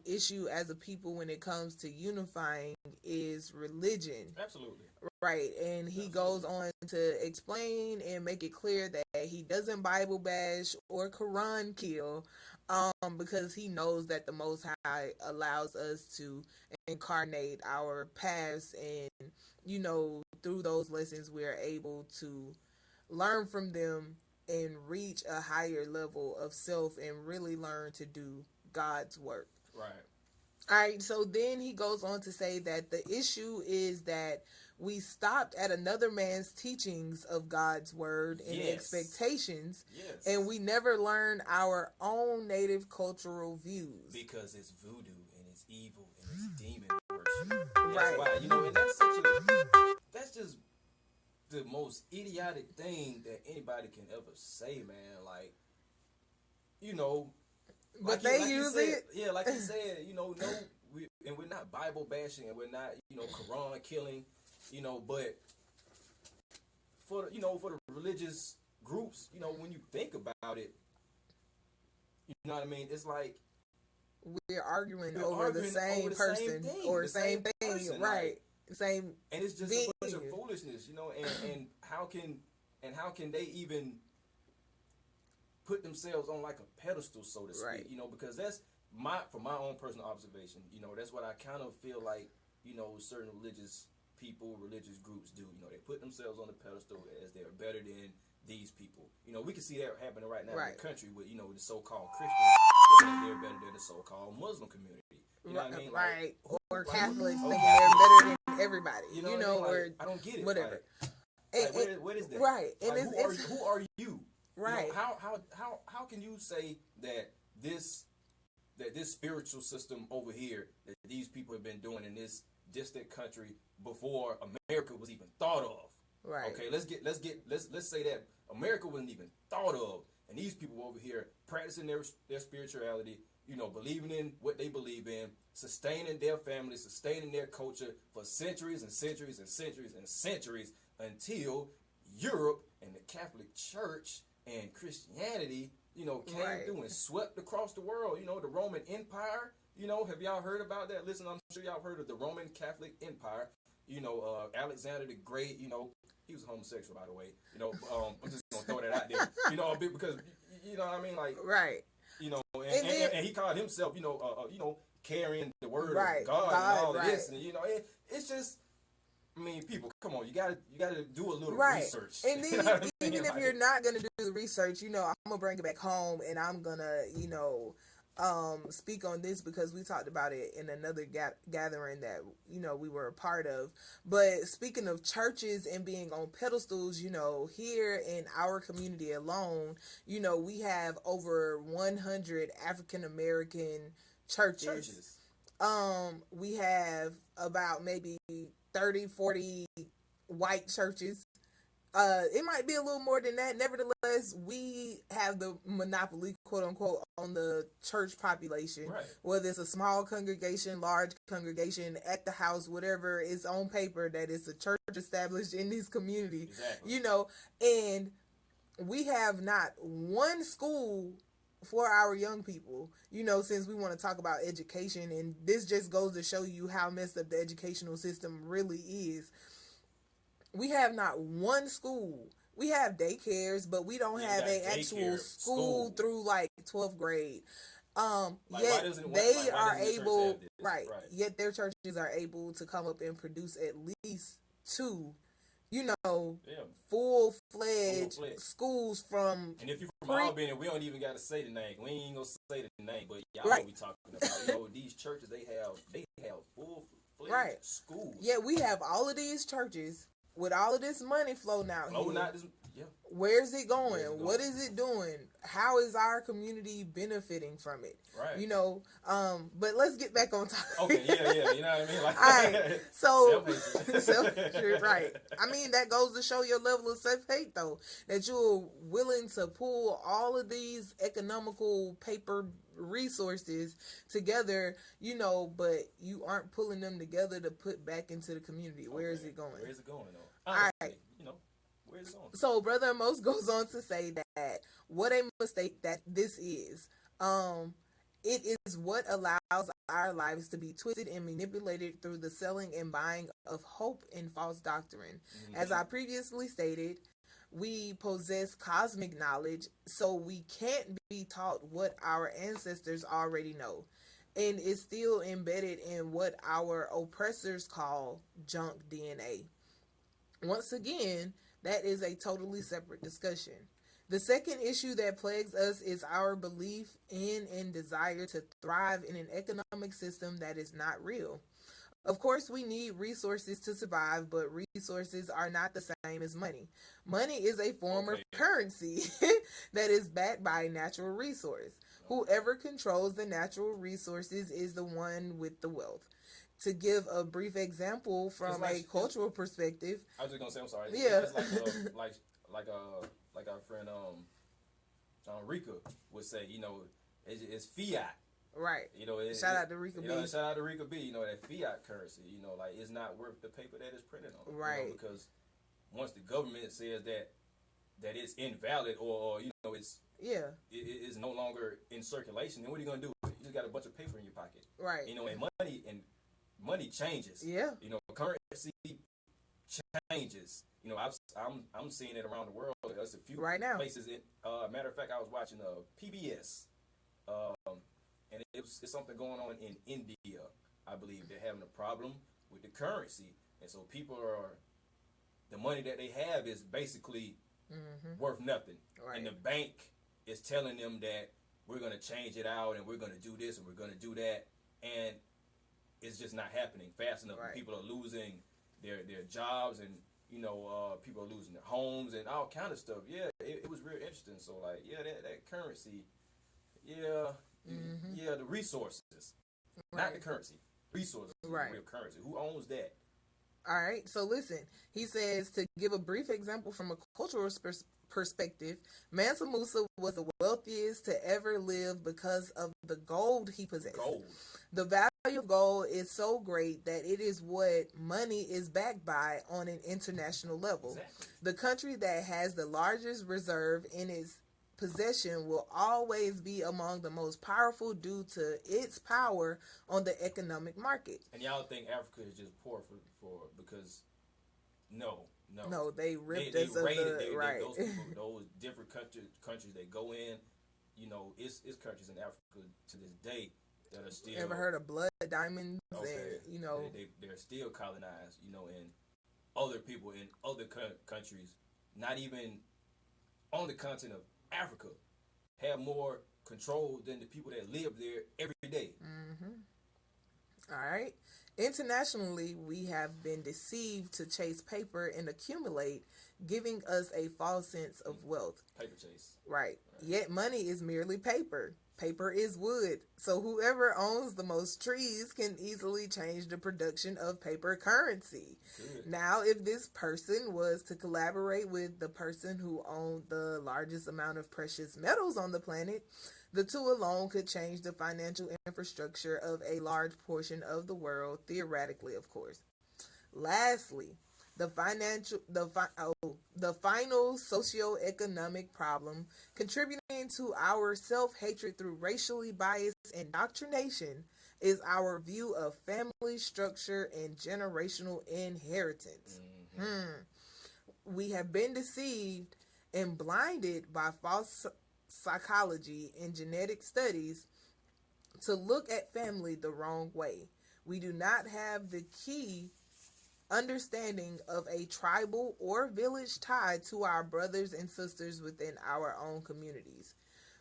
issue as a people when it comes to unifying is religion. Absolutely. Right. And he goes on to explain and make it clear that he doesn't Bible bash or Quran kill, because he knows that the Most High allows us to incarnate our past, and through those lessons we are able to learn from them and reach a higher level of self and really learn to do God's work. Right. All right, so then he goes on to say that the issue is that we stopped at another man's teachings of God's word and expectations, and we never learned our own native cultural views. Because it's voodoo and it's evil and it's demon worship. That's why, you know, and that's just the most idiotic thing that anybody can ever say, man. Like, you know, but they use it. Yeah, like he said, you know, we're not Bible bashing and we're not, you know, Quran killing, you know, but for the religious groups, you know, when you think about it, you know what I mean? It's like we're arguing over the same person or the same thing, right? Same, and it's just a bunch of foolishness, you know. And how can they even put themselves on like a pedestal, so to speak, you know, because that's from my own personal observation, you know, that's what I kind of feel like, you know, certain religious groups do, you know, they put themselves on the pedestal as they're better than these people. You know, we can see that happening right now in the country with, you know, the so-called Christians, they're better than the so-called Muslim community. You know what I mean? Right. Like, or Catholics thinking they're better than everybody. You know, or I don't get it. Whatever. Like, what is that? Right. Like, And who are you? Right. You know, how can you say that this spiritual system over here that these people have been doing in this distant country before America was even thought of? Right. Okay, let's say that America wasn't even thought of, and these people over here practicing their spirituality, you know, believing in what they believe in, sustaining their families, sustaining their culture for centuries and centuries and centuries and centuries until Europe and the Catholic Church and Christianity, you know, came through and swept across the world. You know, the Roman Empire, you know, have y'all heard about that? Listen, I'm sure y'all heard of the Roman Catholic Empire. You know, Alexander the Great, you know, he was homosexual, by the way. You know, I'm just going to throw that out there. You know, a bit because, you know what I mean? Like, you know, and he called himself, you know, carrying the word of God and all of this. And, you know, it's just, I mean, people, come on, you gotta do a little research. And then, you know even if you're not gonna do the research, you know, I'm gonna bring it back home, and I'm gonna, you know, speak on this because we talked about it in another gathering that, you know, we were a part of. But speaking of churches and being on pedestals, you know, here in our community alone, you know, we have over 100 African American churches. We have about maybe 30, 40 white churches. It might be a little more than that. Nevertheless, we have the monopoly, quote unquote, on the church population. Whether it's a small congregation, large congregation, at the house, whatever is on paper that is a church established in this community. You know, and we have not one school for our young people, you know, since we want to talk about education, and this just goes to show you how messed up the educational system really is. We have not one school. We have daycares, but we don't have an actual school through like 12th grade. Yet they are able, yet their churches are able to come up and produce at least 2, you know, full-fledged schools from. And if you're from Albany, we don't even got to say the name. We ain't gonna say the name, but y'all know what we talking about. You know, these churches, they have full-fledged schools. Yeah, we have all of these churches with all of this money flowing out here. Where's it going? What is it doing? How is our community benefiting from it? You know, but let's get back on topic. Okay, yeah, you know what I mean? Like, all right, so self-hatred, right. I mean, that goes to show your level of self-hate, though, that you're willing to pull all of these economical paper resources together, you know, but you aren't pulling them together to put back into the community. Where is it going? Where is it going, though? Honestly, all right. You know, where is it going? So Brother Amos goes on to say that what a mistake that this is. It is what allows our lives to be twisted and manipulated through the selling and buying of hope and false doctrine. As I previously stated, we possess cosmic knowledge, so we can't be taught what our ancestors already know. And it's still embedded in what our oppressors call junk DNA. Once again, that is a totally separate discussion. The second issue that plagues us is our belief in and desire to thrive in an economic system that is not real. Of course, we need resources to survive, but resources are not the same as money. Money is a form of currency that is backed by a natural resource. Whoever controls the natural resources is the one with the wealth. To give a brief example from a cultural perspective, I was just gonna say, I'm sorry. Yeah. It's like our friend Rika would say, it's fiat. Right. Shout out to Rika B. Shout out to Rika B. That fiat currency, like it's not worth the paper that it's printed on. Right. Because once the government says that it's invalid or it's it's no longer in circulation, then what are you gonna do? You just got a bunch of paper in your pocket. Right. And money changes. Yeah. Currency changes. I'm seeing it around the world. There's a few right now places. Matter of fact, I was watching PBS. And it's something going on in India. I believe they're having a problem with the currency, and so the money that they have is basically worth nothing. Right. And the bank is telling them that we're going to change it out, and we're going to do this, and we're going to do that, and it's just not happening fast enough. Right. People are losing their jobs, and people are losing their homes and all kind of stuff. Yeah, it was real interesting. So that currency, the resources, not the currency. Resources, right? Real currency. Who owns that? All right. So listen, he says, to give a brief example from a cultural perspective, Mansa Musa was the wealthiest to ever live because of the gold he possessed. Gold. The value of gold is so great that it is what money is backed by on an international level. Exactly. The country that has the largest reserve in its possession will always be among the most powerful due to its power on the economic market. And y'all think Africa is just poor for because no, they ripped they us of raided, the right. Those different countries they go in, it's countries in Africa to this day that are still. Ever heard of blood diamonds? Okay. And, they're still colonized, and other people in other countries, not even on the continent of Africa, have more control than the people that live there every day. All right. Internationally, we have been deceived to chase paper and accumulate, giving us a false sense of wealth. Paper chase. Right. Yet money is merely paper. Paper is wood. So whoever owns the most trees can easily change the production of paper currency. Good. Now, if this person was to collaborate with the person who owned the largest amount of precious metals on the planet, the two alone could change the financial infrastructure of a large portion of the world, theoretically, of course. Lastly, the final socioeconomic problem contributing to our self-hatred through racially biased indoctrination is our view of family structure and generational inheritance. We have been deceived and blinded by false psychology and genetic studies to look at family the wrong way. We do not have the key understanding of a tribal or village tie to our brothers and sisters within our own communities.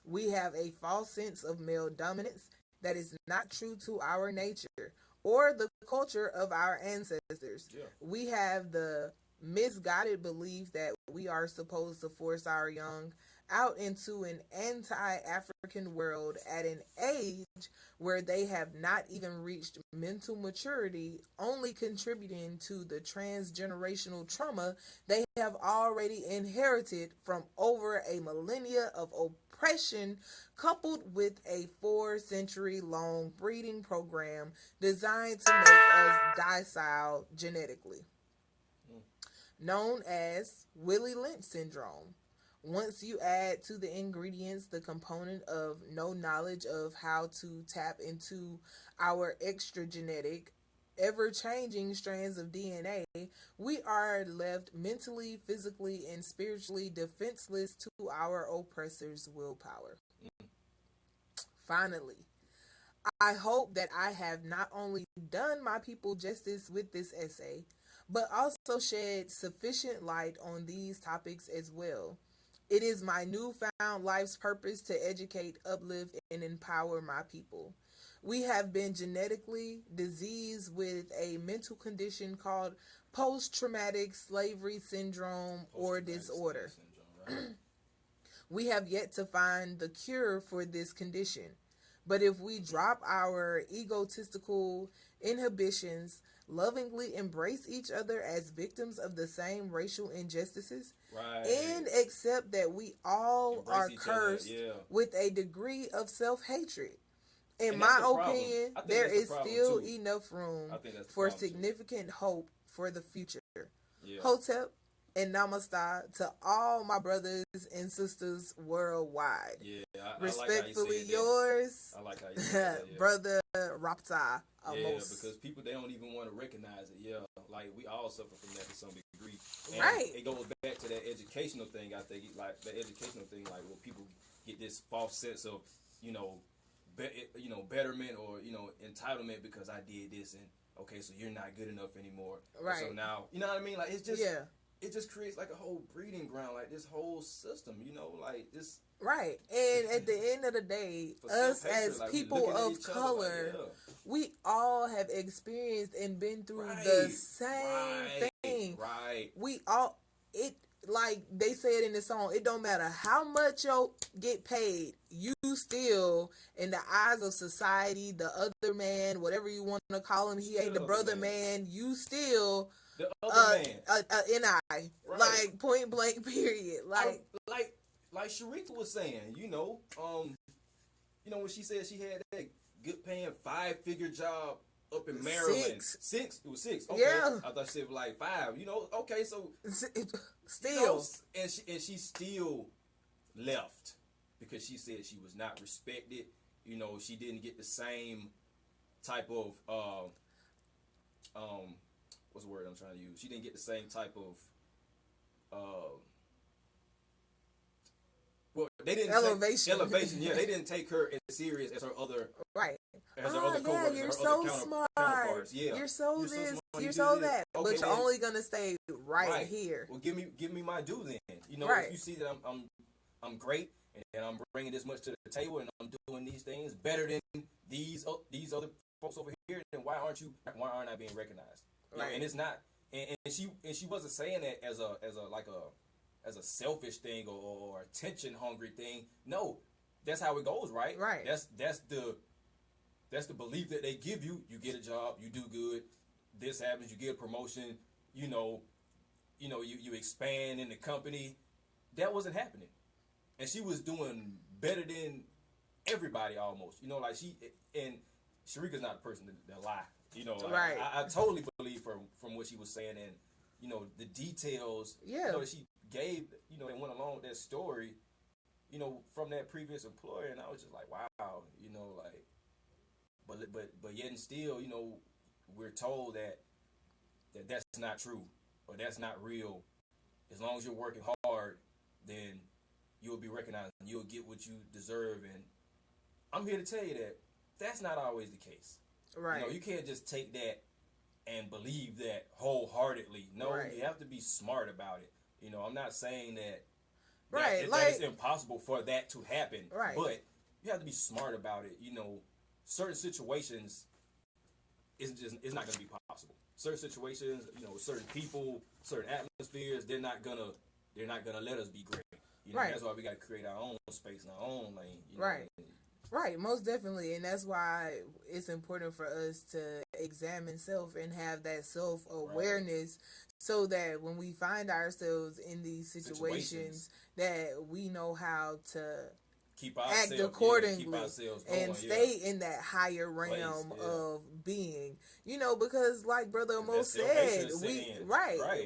We have a false sense of male dominance that is not true to our nature or the culture of our ancestors. Yeah. We have the misguided belief that we are supposed to force our young out into an anti-African world at an age where they have not even reached mental maturity, only contributing to the transgenerational trauma they have already inherited from over a millennia of oppression, coupled with a 4-century-long breeding program designed to make us docile genetically, known as Willie Lynch syndrome. Once you add to the ingredients the component of no knowledge of how to tap into our extra genetic, ever-changing strands of DNA, we are left mentally, physically, and spiritually defenseless to our oppressors' willpower. Finally, I hope that I have not only done my people justice with this essay, but also shed sufficient light on these topics as well. It is my newfound life's purpose to educate, uplift, and empower my people. We have been genetically diseased with a mental condition called post-traumatic slavery syndrome or disorder. Right. We have yet to find the cure for this condition. But if we drop our egotistical inhibitions, lovingly embrace each other as victims of the same racial injustices, right, and accept that we all are cursed with a degree of self-hatred. In my opinion, there is still enough room for significant hope for the future. Yeah. Hotep and namaste to all my brothers and sisters worldwide. Yeah, Respectfully yours, I like how you said that, Brother Rapta. Yeah, because people, they don't even want to recognize it. Yeah, like we all suffer from that to some degree. And right. It goes back to that educational thing. I think like the educational thing, like where people get this false sense of, betterment or entitlement because I did this, and okay, so you're not good enough anymore. Right. So now, you know what I mean? Like it's just it just creates like a whole breeding ground, like this whole system. Like this. Right, and at the end of the day, us as people of color, we all have experienced and been through the same thing. Right. We all, like they said in the song, it don't matter how much you get paid, you still, in the eyes of society, the other man, whatever you want to call him, he ain't the brother man, you still the other man. Right. Like point blank period. Like Sharika was saying, when she said she had that good paying 5-figure job up in Maryland. Six? It was 6. Okay. Yeah. I thought she said like 5. Okay, so still. And she still left because she said she was not respected. She didn't get the same type of what's the word I'm trying to use? She didn't get the same type of they didn't elevation. Yeah, they didn't take her as serious as her other as her other coworkers, you're her so other smart. counterparts. Yeah, you're so this, smart, you're so that, okay, but you're only gonna stay right here. Well, give me my due then. If you see that I'm great and I'm bringing this much to the table and I'm doing these things better than these other folks over here, then why aren't I being recognized? Right. And it's not. And she wasn't saying that as a selfish thing or attention hungry thing. No, that's how it goes, right? Right. That's the belief that they give you. You get a job, you do good. This happens, you get a promotion. You expand in the company. That wasn't happening, and she was doing better than everybody almost. Like Sharika's not a person that lie. Right. I totally believe from what she was saying, and the details. Yeah. She gave, and went along with that story, from that previous employer, and I was just like, wow, but yet and still, we're told that that's not true or that's not real. As long as you're working hard, then you'll be recognized and you'll get what you deserve. And I'm here to tell you that that's not always the case. Right. You can't just take that and believe that wholeheartedly. No, you have to be smart about it. I'm not saying that it's impossible for that to happen. Right. But you have to be smart about it. Certain situations it's not going to be possible. Certain situations, certain people, certain atmospheres, they're not gonna let us be great. That's why we got to create our own space and our own lane. Right. Right, most definitely, and that's why it's important for us to examine self and have that self-awareness so that when we find ourselves in these situations that we know how to act accordingly and stay in that higher realm of being. Because like Brother Mo said,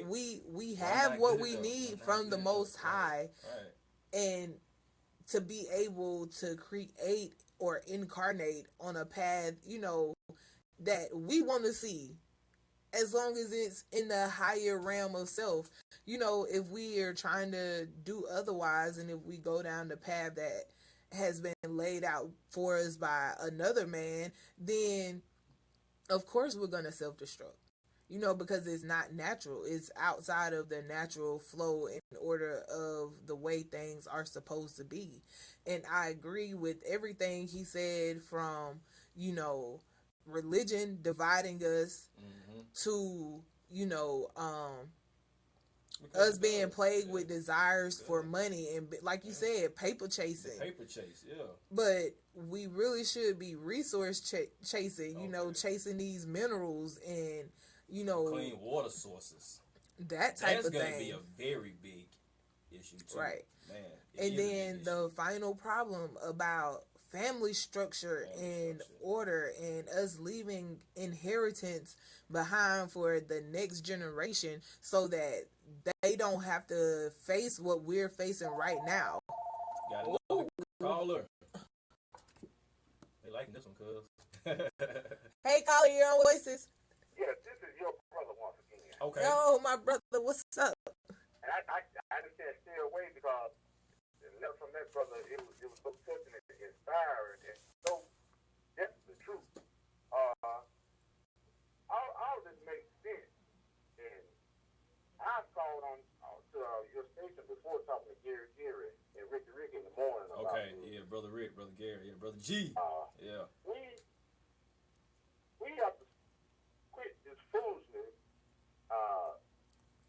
we have what we need from the Most High. And to be able to create or incarnate on a path, that we want to see, as long as it's in the higher realm of self. If we are trying to do otherwise, and if we go down the path that has been laid out for us by another man, then of course we're going to self-destruct. because it's not natural. It's outside of the natural flow and order of the way things are supposed to be. And I agree with everything he said, from, religion dividing us to, us being plagued with desires for money and, like you said, paper chasing. Paper chase, yeah. But we really should be resource chasing, chasing these minerals and, clean water sources. That type of thing. That's going to be a very big issue too. Right. Man. And then the final problem about family structure and order, and us leaving inheritance behind for the next generation so that they don't have to face what we're facing right now. Got another caller. They liking this one, cuz. Hey, caller, you're on Voices. Yeah, this is your brother once again. Okay. Yo, my brother, what's up? And I just can't stay away because from that brother, it was so touching and inspiring and so that's the truth. All this makes sense. And I've called on to your station before talking to Gary and Ricky in the morning. Okay, yeah, Brother Rick, Brother Gary, yeah, Brother G. Yeah. We have to quit this foolishness.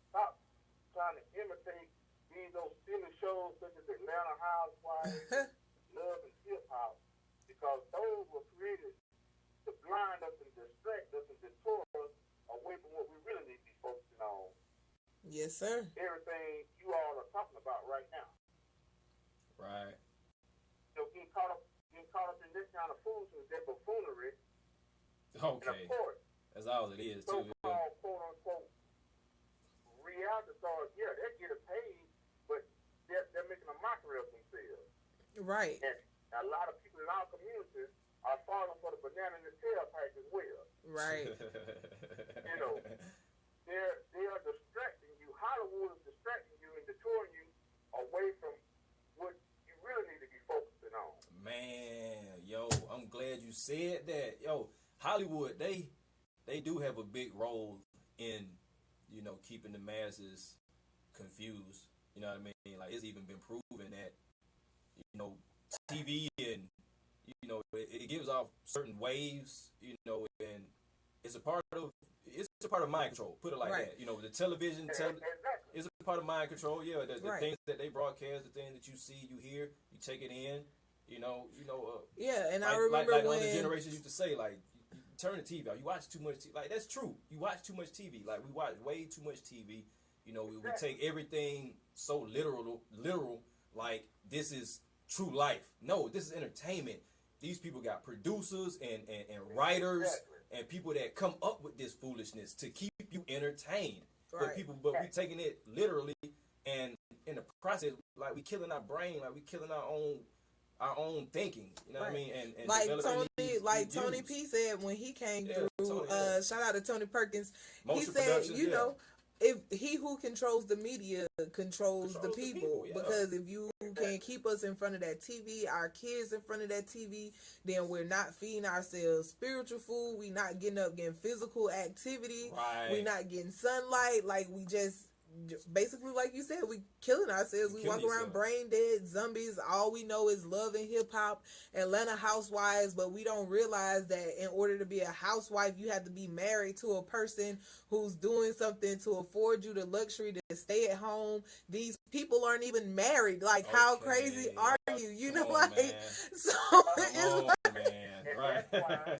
Stop trying to imitate those silly shows such as Atlanta Housewives, Love and Hip Hop, because those were created to blind us and distract us and detour us away from what we really need to be focusing on. Yes, sir. Everything you all are talking about right now. Right. So getting caught up in this kind of foolishness, that buffoonery. Okay. And of course, that's all it is too. So-called quote unquote reality stars, yeah, they're getting paid, but they're making a mockery of themselves. Right. And a lot of people in our community are falling for the banana in the tailpipe as well. Right. They are distracting you. Hollywood is distracting you and detouring you away from what you really need to be focusing on. Man, yo, I'm glad you said that. Yo, Hollywood, they do have a big role in, keeping the masses confused. You know what I mean? Like, it's even been proven that, TV and, it gives off certain waves, and it's a part of mind control. Put it like that. The television is a part of mind control. Yeah, the things that they broadcast, the things that you see, you hear, you take it in. Yeah, and like, I remember like when other generations used to say, like, you turn the TV out. You watch too much TV. Like, that's true. You watch too much TV. Like, we watch way too much TV. We take everything so literal. Like, this is true life. No, this is entertainment. These people got producers and writers and people that come up with this foolishness to keep you entertained. Right. But we taking it literally, and in the process, like, we killing our brain, like, we killing our own thinking. You know what I mean? And like Tony P said when he came through. Tony, shout out to Tony Perkins. Motion he said, if he who controls the media controls the people, because if you can keep us in front of that TV, our kids in front of that TV, then we're not feeding ourselves spiritual food. We not getting up, getting physical activity. Right. We not getting sunlight. Like, we just basically, like you said, we killing ourselves. We walk around brain dead zombies. All we know is Love and Hip Hop, Atlanta Housewives, but we don't realize that in order to be a housewife, you have to be married to a person who's doing something to afford you the luxury to stay at home. These people aren't even married. Like, how crazy are you? You know, like, man. So it's like, man. And Right. that's why our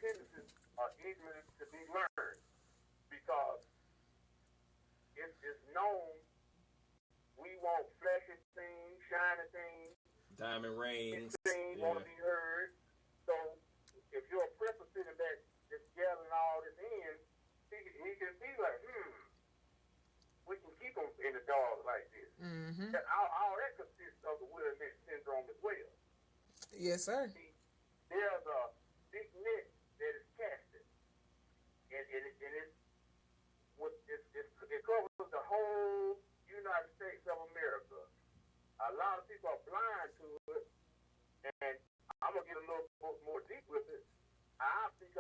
tendencies are easily to be learned, because it's known we want flashy things, shiny things, Diamond rings. things want to be heard. So if your oppressor sitting back just gathering all this in, he can be like, we can keep them in the dark like this. Mm-hmm. All that consists of the wilderness syndrome as well. Yes, sir. See, there's a big net that is casted, and it covers the whole United States of America. A lot of people are blind to it, and I'm gonna get a little more deep with it. I think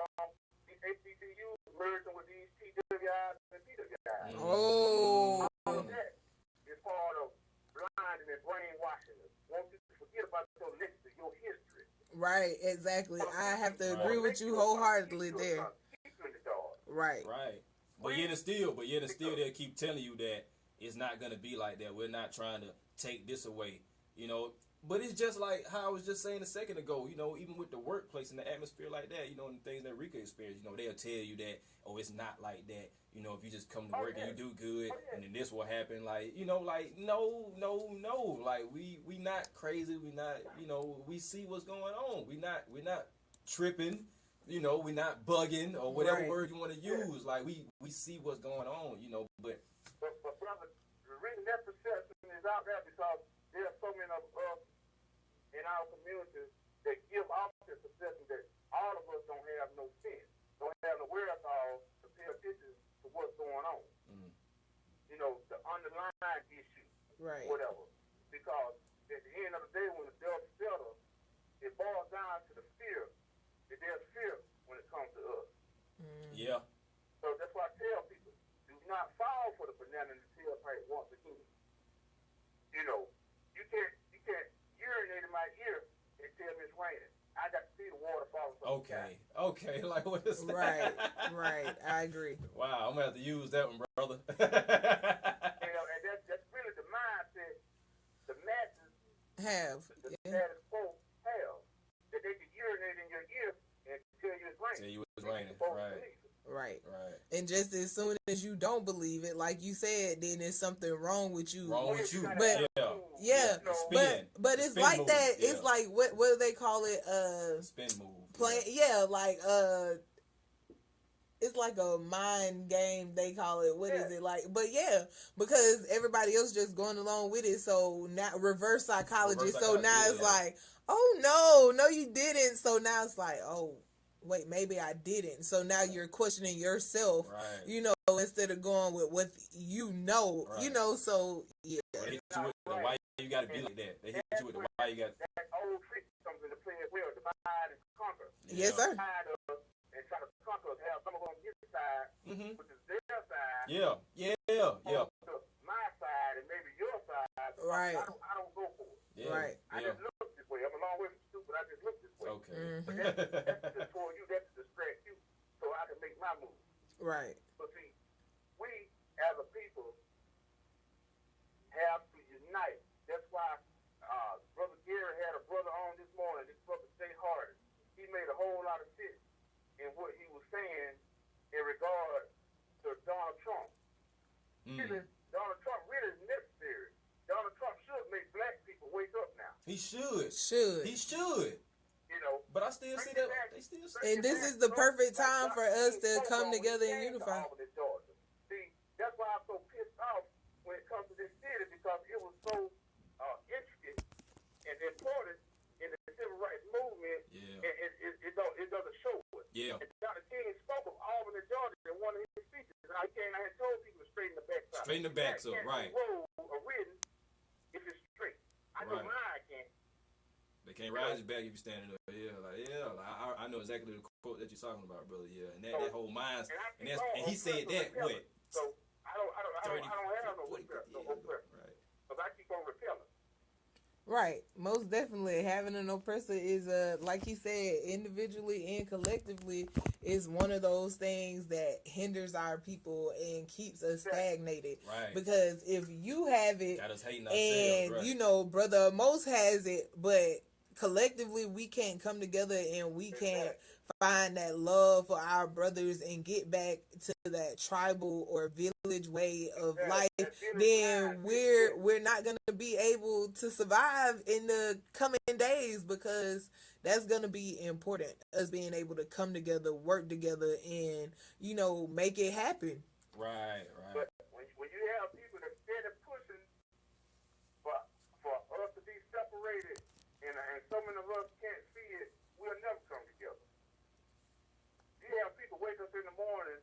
these HBCUs merging with these TWIs and PWIs. Oh. All of that is part of blinding and brainwashing us. Want you to forget about your legacy, your history. Right, exactly. I have to agree with you wholeheartedly there. Right. Right. But yet and still, they'll keep telling you that it's not gonna be like that. We're not trying to take this away, you know. But it's just like how I was just saying a second ago, you know, even with the workplace and the atmosphere like that, you know, and the things that Rika experienced, you know, they'll tell you that, oh, it's not like that, you know, if you just come to work and you do good, and then this will happen, like, you know, like, no, like, we not crazy, we not, you know, we see what's going on, we're not tripping, you know, we're not bugging, or whatever word you want to use, like, we see what's going on, you know, but brother, the reason that perception is out there because there are so many of us in our communities that give off the perception that all of us don't have no sense, don't have no wherewithal to pay attention to what's going on. You know, the underlying issue, whatever. Because at the end of the day, when the dust settles, it boils down to the fear. That there's fear when it comes to us. Yeah. So that's why I tell people, do not fall for the banana in the tailpipe once again. You know, you can't urinate in my ear and tell me it's raining. I got to see the water falling from the sky. Okay, like what is that? Right, I agree. Wow, I'm gonna have to use that one, brother. You know, and that's really the mindset the masses have. The status quo have. That they can urinate in your ear and tell you it's raining. Tell you it's raining, Right. And just as soon as you don't believe it, like you said, then there's something wrong with you. But but it's like move. that. Yeah. It's like what do they call it? Spin move. Like it's like a mind game. They call it. What is it like? But because everybody else just going along with it. So now reverse psychology. So now it's like, oh no, you didn't. So now it's like, oh. Wait, maybe I didn't. So now you're questioning yourself, you know, instead of going with what you know, you know, so, They hit you with the why you got to be like that. They hit you with the why you got to. That old trick comes into play as well, divide and conquer. Yes, sir. Divide us and try to conquer us, have some of them on your side, which is their side. My side and maybe your side. Right. I don't go for it. Right. I just look this way. I'm a long way from stupid. I just look this way. Okay. But that's just for you. That's to distract you so I can make my move. Right. But see, we as a people have to unite. That's why Brother Gary had a brother on this morning. This brother Jay Harden. He made a whole lot of sense in what he was saying in regard to Donald Trump. Donald Trump really is necessary. Donald Trump should make black people wake up now. He should. Should. He should. You know. But I still see that. They still see And this is the perfect time for us to come together and unify. See, that's why I'm so pissed off when it comes to this city because it was so intricate and important in the civil rights movement. Yeah. It doesn't show it. Yeah. And Dr. King spoke of Albany, Georgia in one of his speeches. And I came and told people to straighten the back side. Straighten the backs up, right. Or written if it's straight. I know mine I can't. They can't rise your back if you're standing up. I know exactly the quote that you're talking about, brother. Yeah, and that whole mindset. And he said that what? So I don't have no preference. Right. Because I keep on repelling. Right, most definitely. Having an oppressor is like he said, individually and collectively, is one of those things that hinders our people and keeps us stagnated. Right. Because if you have it, got us hating and ourselves, you know, Brother Most has it, but collectively we can't come together and we can't find that love for our brothers and get back to that tribal or village way of life, then we're not going to be able to survive in the coming days, because that's going to be important, us being able to come together, work together, and, you know, make it happen. Right. But when you have people that steady pushing for us to be separated, and so many of us can't see it, we'll never come together. You have people wake up in the morning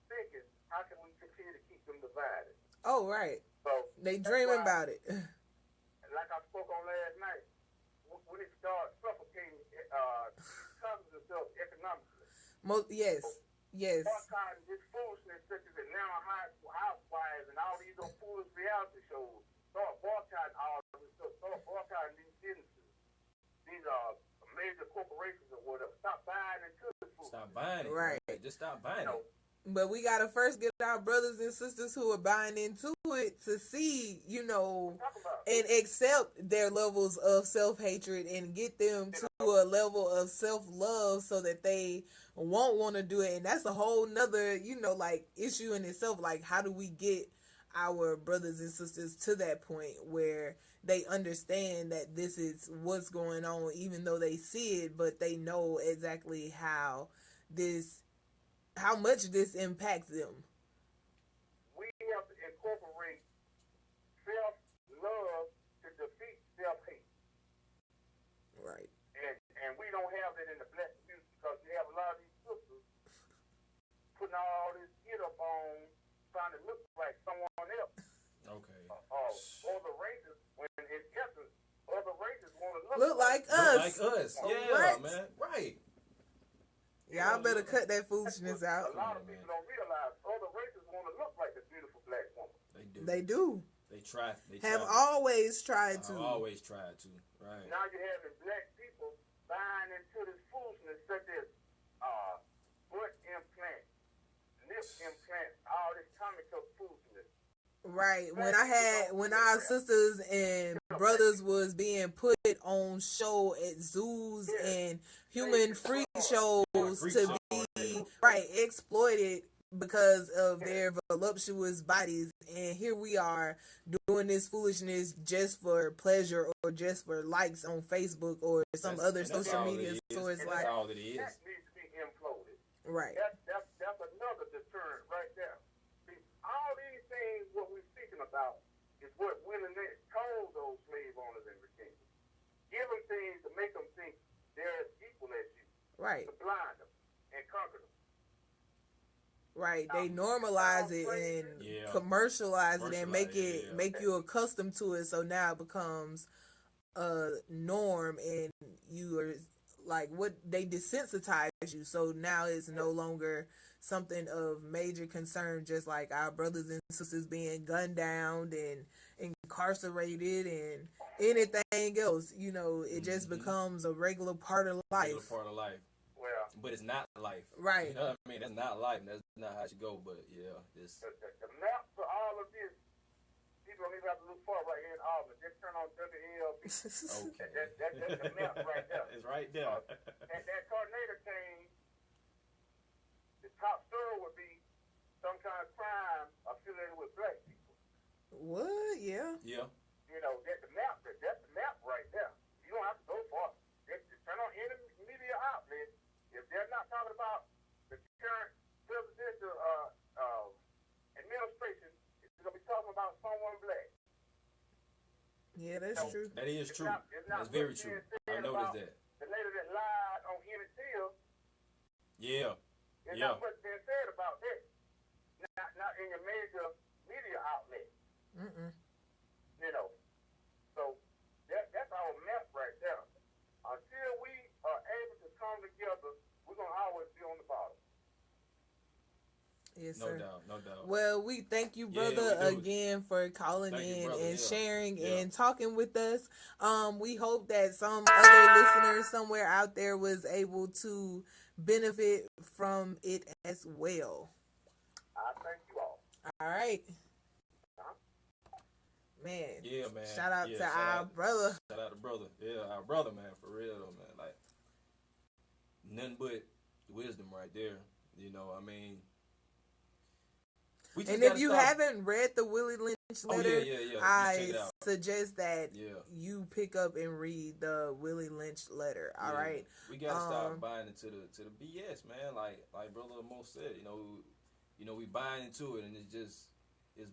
thinking, how can we continue to keep them divided? Oh, right. So they dreaming about it. Like I spoke on last night, we need to start suffocating themselves economically. Yes. Yes. boycotting this foolishness such as Atlanta Housewives and all these little foolish reality shows. Start boycotting all of this stuff. Start boycotting these businesses. These are major corporations or whatever. Stop buying into the food. Stop buying it. Right. Just stop buying it. But we gotta first get our brothers and sisters who are buying into it to see, and accept their levels of self-hatred and get them to a level of self-love so that they won't want to do it. And that's a whole nother, issue in itself. Like, how do we get our brothers and sisters to that point where they understand that this is what's going on, even though they see it, but they know exactly how much this impacts them. We have to incorporate self-love to defeat self-hate. Right. And we don't have that in the black community because we have a lot of these sisters putting all this get up on trying to look like someone else. Okay. Other races, when in essence, other races want to look like us. Look like us. Yeah, right. man. Right. Y'all better cut that foolishness out. A lot of people don't realize other races want to look like the beautiful black woman. They do. They do. They try. Have always tried to. Always tried to. Right. Now you're having black people buying into this foolishness such as butt implants, lip implants, all this comical foolishness. Right. When our sisters and brothers was being put on show at zoos and human freak shows to be exploited because of their voluptuous bodies, and here we are doing this foolishness just for pleasure or just for likes on Facebook or some other social media source. That's all it is. That needs to be imploded. Right. That's another deterrent right there. See, all these things, what we're speaking about, is what Willie Lynch told those slave owners in Virginia. Give them things to make them think they're as equal as you. Right. To blind them and conquer them. Right. They normalize it and commercialize it and make you accustomed to it. So now it becomes a norm, and you are like, what they desensitize you. So now it's no longer something of major concern, just like our brothers and sisters being gunned down and incarcerated and anything else. It just becomes a regular part of life. Regular part of life. Well, but it's not life. Right. You know what I mean? That's not life. That's not how it should go. But yeah, it's the map for all of this. People don't even have to look far right here in Auburn. Just turn on WLB. okay. That's the map right there. It's right there. And that tornado came. The top story would be some kind of crime affiliated with black people. What? Yeah. Yeah. That's the map. That's the map right there. You don't have to go far. Just turn on any media outlet. If they're not talking about the current presidential administration, it's going to be talking about someone black. Yeah, that's true. That is true. That's very true. I noticed that. The lady that lied on Emmett Till. Yeah. There's not much being said about that. Not in your major media outlet. So that's our map right there. Until we are able to come together, we're going to always be on the bottom. Yes, no sir. No doubt. Well, we thank you, brother, again for calling in and sharing and talking with us. We hope that some other listener somewhere out there was able to benefit from it as well. I thank you all. All right. Man. Yeah, man. Shout out to our brother. Shout out to brother. Yeah, our brother, man, for real, though, man. Like, nothing but wisdom right there. I mean. And if you haven't read the Willie Lynch letter, I suggest that you pick up and read the Willie Lynch letter. All right. We gotta stop buying into the BS, man. Like Brother Mo said, we buying into it, and it's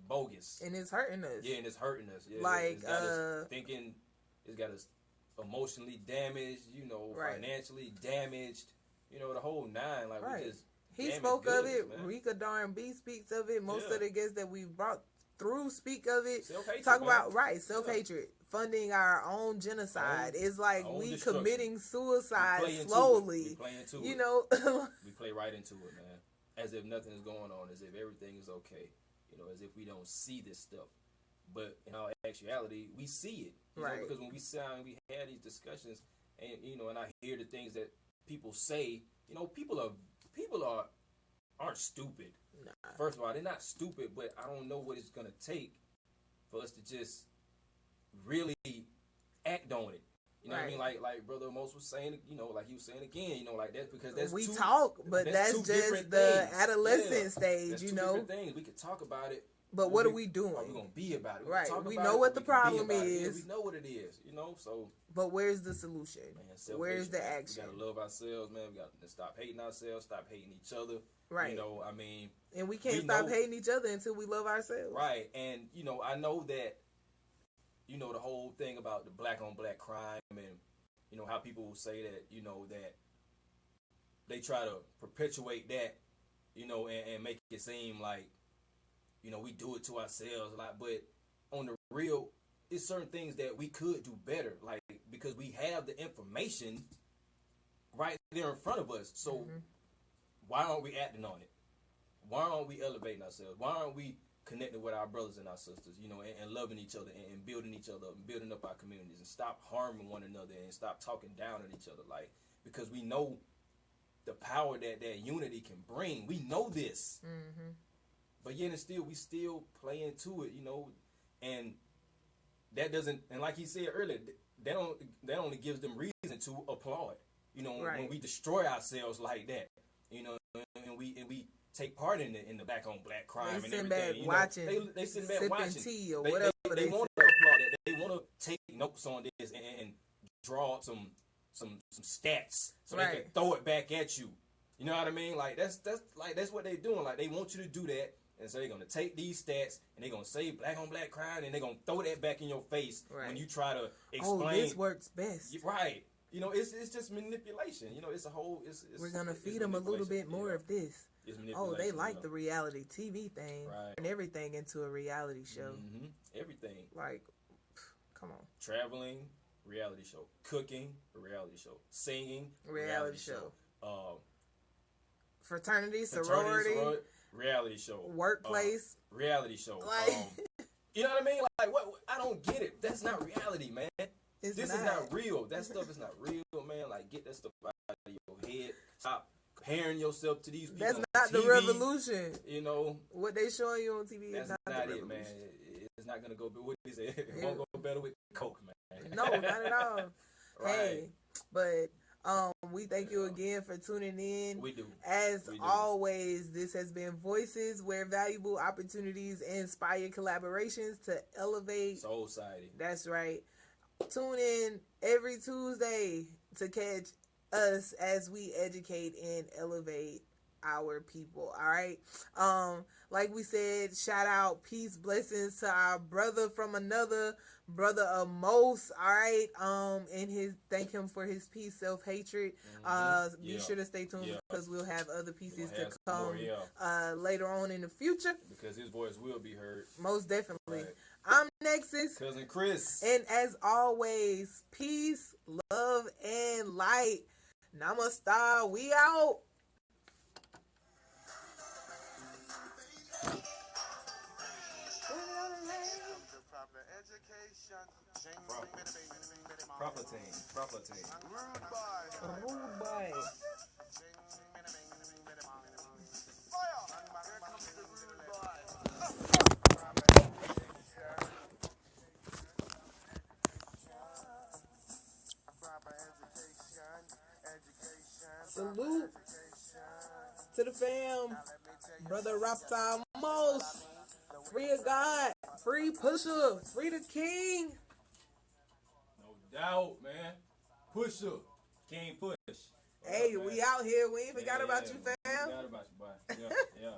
bogus. And it's hurting us. Yeah, and it's hurting us. Yeah, like it's got us thinking, it's got us emotionally damaged. Financially damaged. The whole nine. Like we just. He spoke of it. Man. Rika Darn B speaks of it. Most of the guests that we've brought through speak of it. Talk about self-hatred, funding our own genocide. It's like we committing suicide slowly. We play into it. We play right into it, man. as if nothing is going on, as if everything is okay, as if we don't see this stuff. But in all actuality, we see it, right? Because when we had these discussions, and and I hear the things that people say, people aren't stupid. Nah. First of all, they're not stupid, but I don't know what it's gonna take for us to just really act on it. You know what I mean? Like Brother Most was saying, like he was saying again, like that's because that's we talk, but that's just the adolescent stage, that's two different things. We could talk about it, but what are we doing? Are we gonna be about it? Right. We know what the problem is. Yeah, we know what it is, so. But where's the solution? Man, where's the action? We gotta love ourselves, man. We gotta stop hating ourselves, stop hating each other. Right. I mean. And we can't stop hating each other until we love ourselves. Right. And, I know that, the whole thing about the black on black crime and, how people will say that, that they try to perpetuate that, and make it seem like, we do it to ourselves a lot. But on the real, it's certain things that we could do better, like, because we have the information right there in front of us. So why aren't we acting on it? Why aren't we elevating ourselves? Why aren't we connecting with our brothers and our sisters, and loving each other and building each other up and building up our communities, and stop harming one another and stop talking down on each other, like, because we know the power that unity can bring. We know this. But yet and still, we still play into it, and that doesn't, and like he said earlier, that only gives them reason to applaud, when we destroy ourselves like that, and we take part in the black on black crime and everything. They sit back watching tea or whatever. They want to applaud it. They want to take notes on this and draw up some stats so they can throw it back at you. You know what I mean? Like that's what they're doing. Like they want you to do that. And so they're going to take these stats and they're going to say black on black crime and they're going to throw that back in your face when you try to explain. Oh, this works best. Right. It's just manipulation. It's a whole. We're going to feed them a little bit more of this. Oh, they like the reality TV thing. Right. And everything into a reality show. Everything. Like, come on. Traveling, reality show. Cooking, a reality show. Singing, reality show. Fraternity, sorority. Reality show. Workplace. Reality show. Like, you know what I mean? Like, what? I don't get it. That's not reality, man. This is not real. That stuff is not real, man. Like, get that stuff out of your head. Stop comparing yourself to these people. That's not TV, the revolution. What they showing you on TV is not the revolution. Man. It's not gonna go. What is it? It won't go better with Coke, man. No, not at all. Right. Hey, but we thank you again for tuning in. We do. As always, this has been Voices, where valuable opportunities inspire collaborations to elevate Soul Society. That's right. Tune in every Tuesday to catch us as we educate and elevate our people. All right. Like we said, shout out, peace, blessings to our brother from another, brother of most. All right. And thank him for his peace, self-hatred. Be sure to stay tuned because we'll have other pieces to come later on in the future. Because his voice will be heard. Most definitely. Right. I'm Nexus. Cousin Chris. And as always, peace, love, and light. Namaste. We out. Proper team. Rude boy. Salute to the fam. Brother Raptor Most. Free of God. Free Pusher. Free the King. No doubt, man. Pusher. King Push. Hey, we out here. We ain't forgot about you, fam. Forgot about you, boy. Yeah.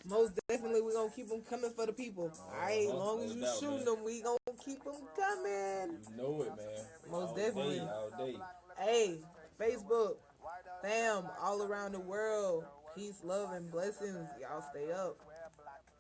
Most definitely, we gonna keep them coming for the people. Alright, as long as you shooting them, we gonna keep them coming. You know it, man. Most definitely. All day. Hey, Facebook, fam, all around the world. Peace, love, and blessings. Y'all stay up.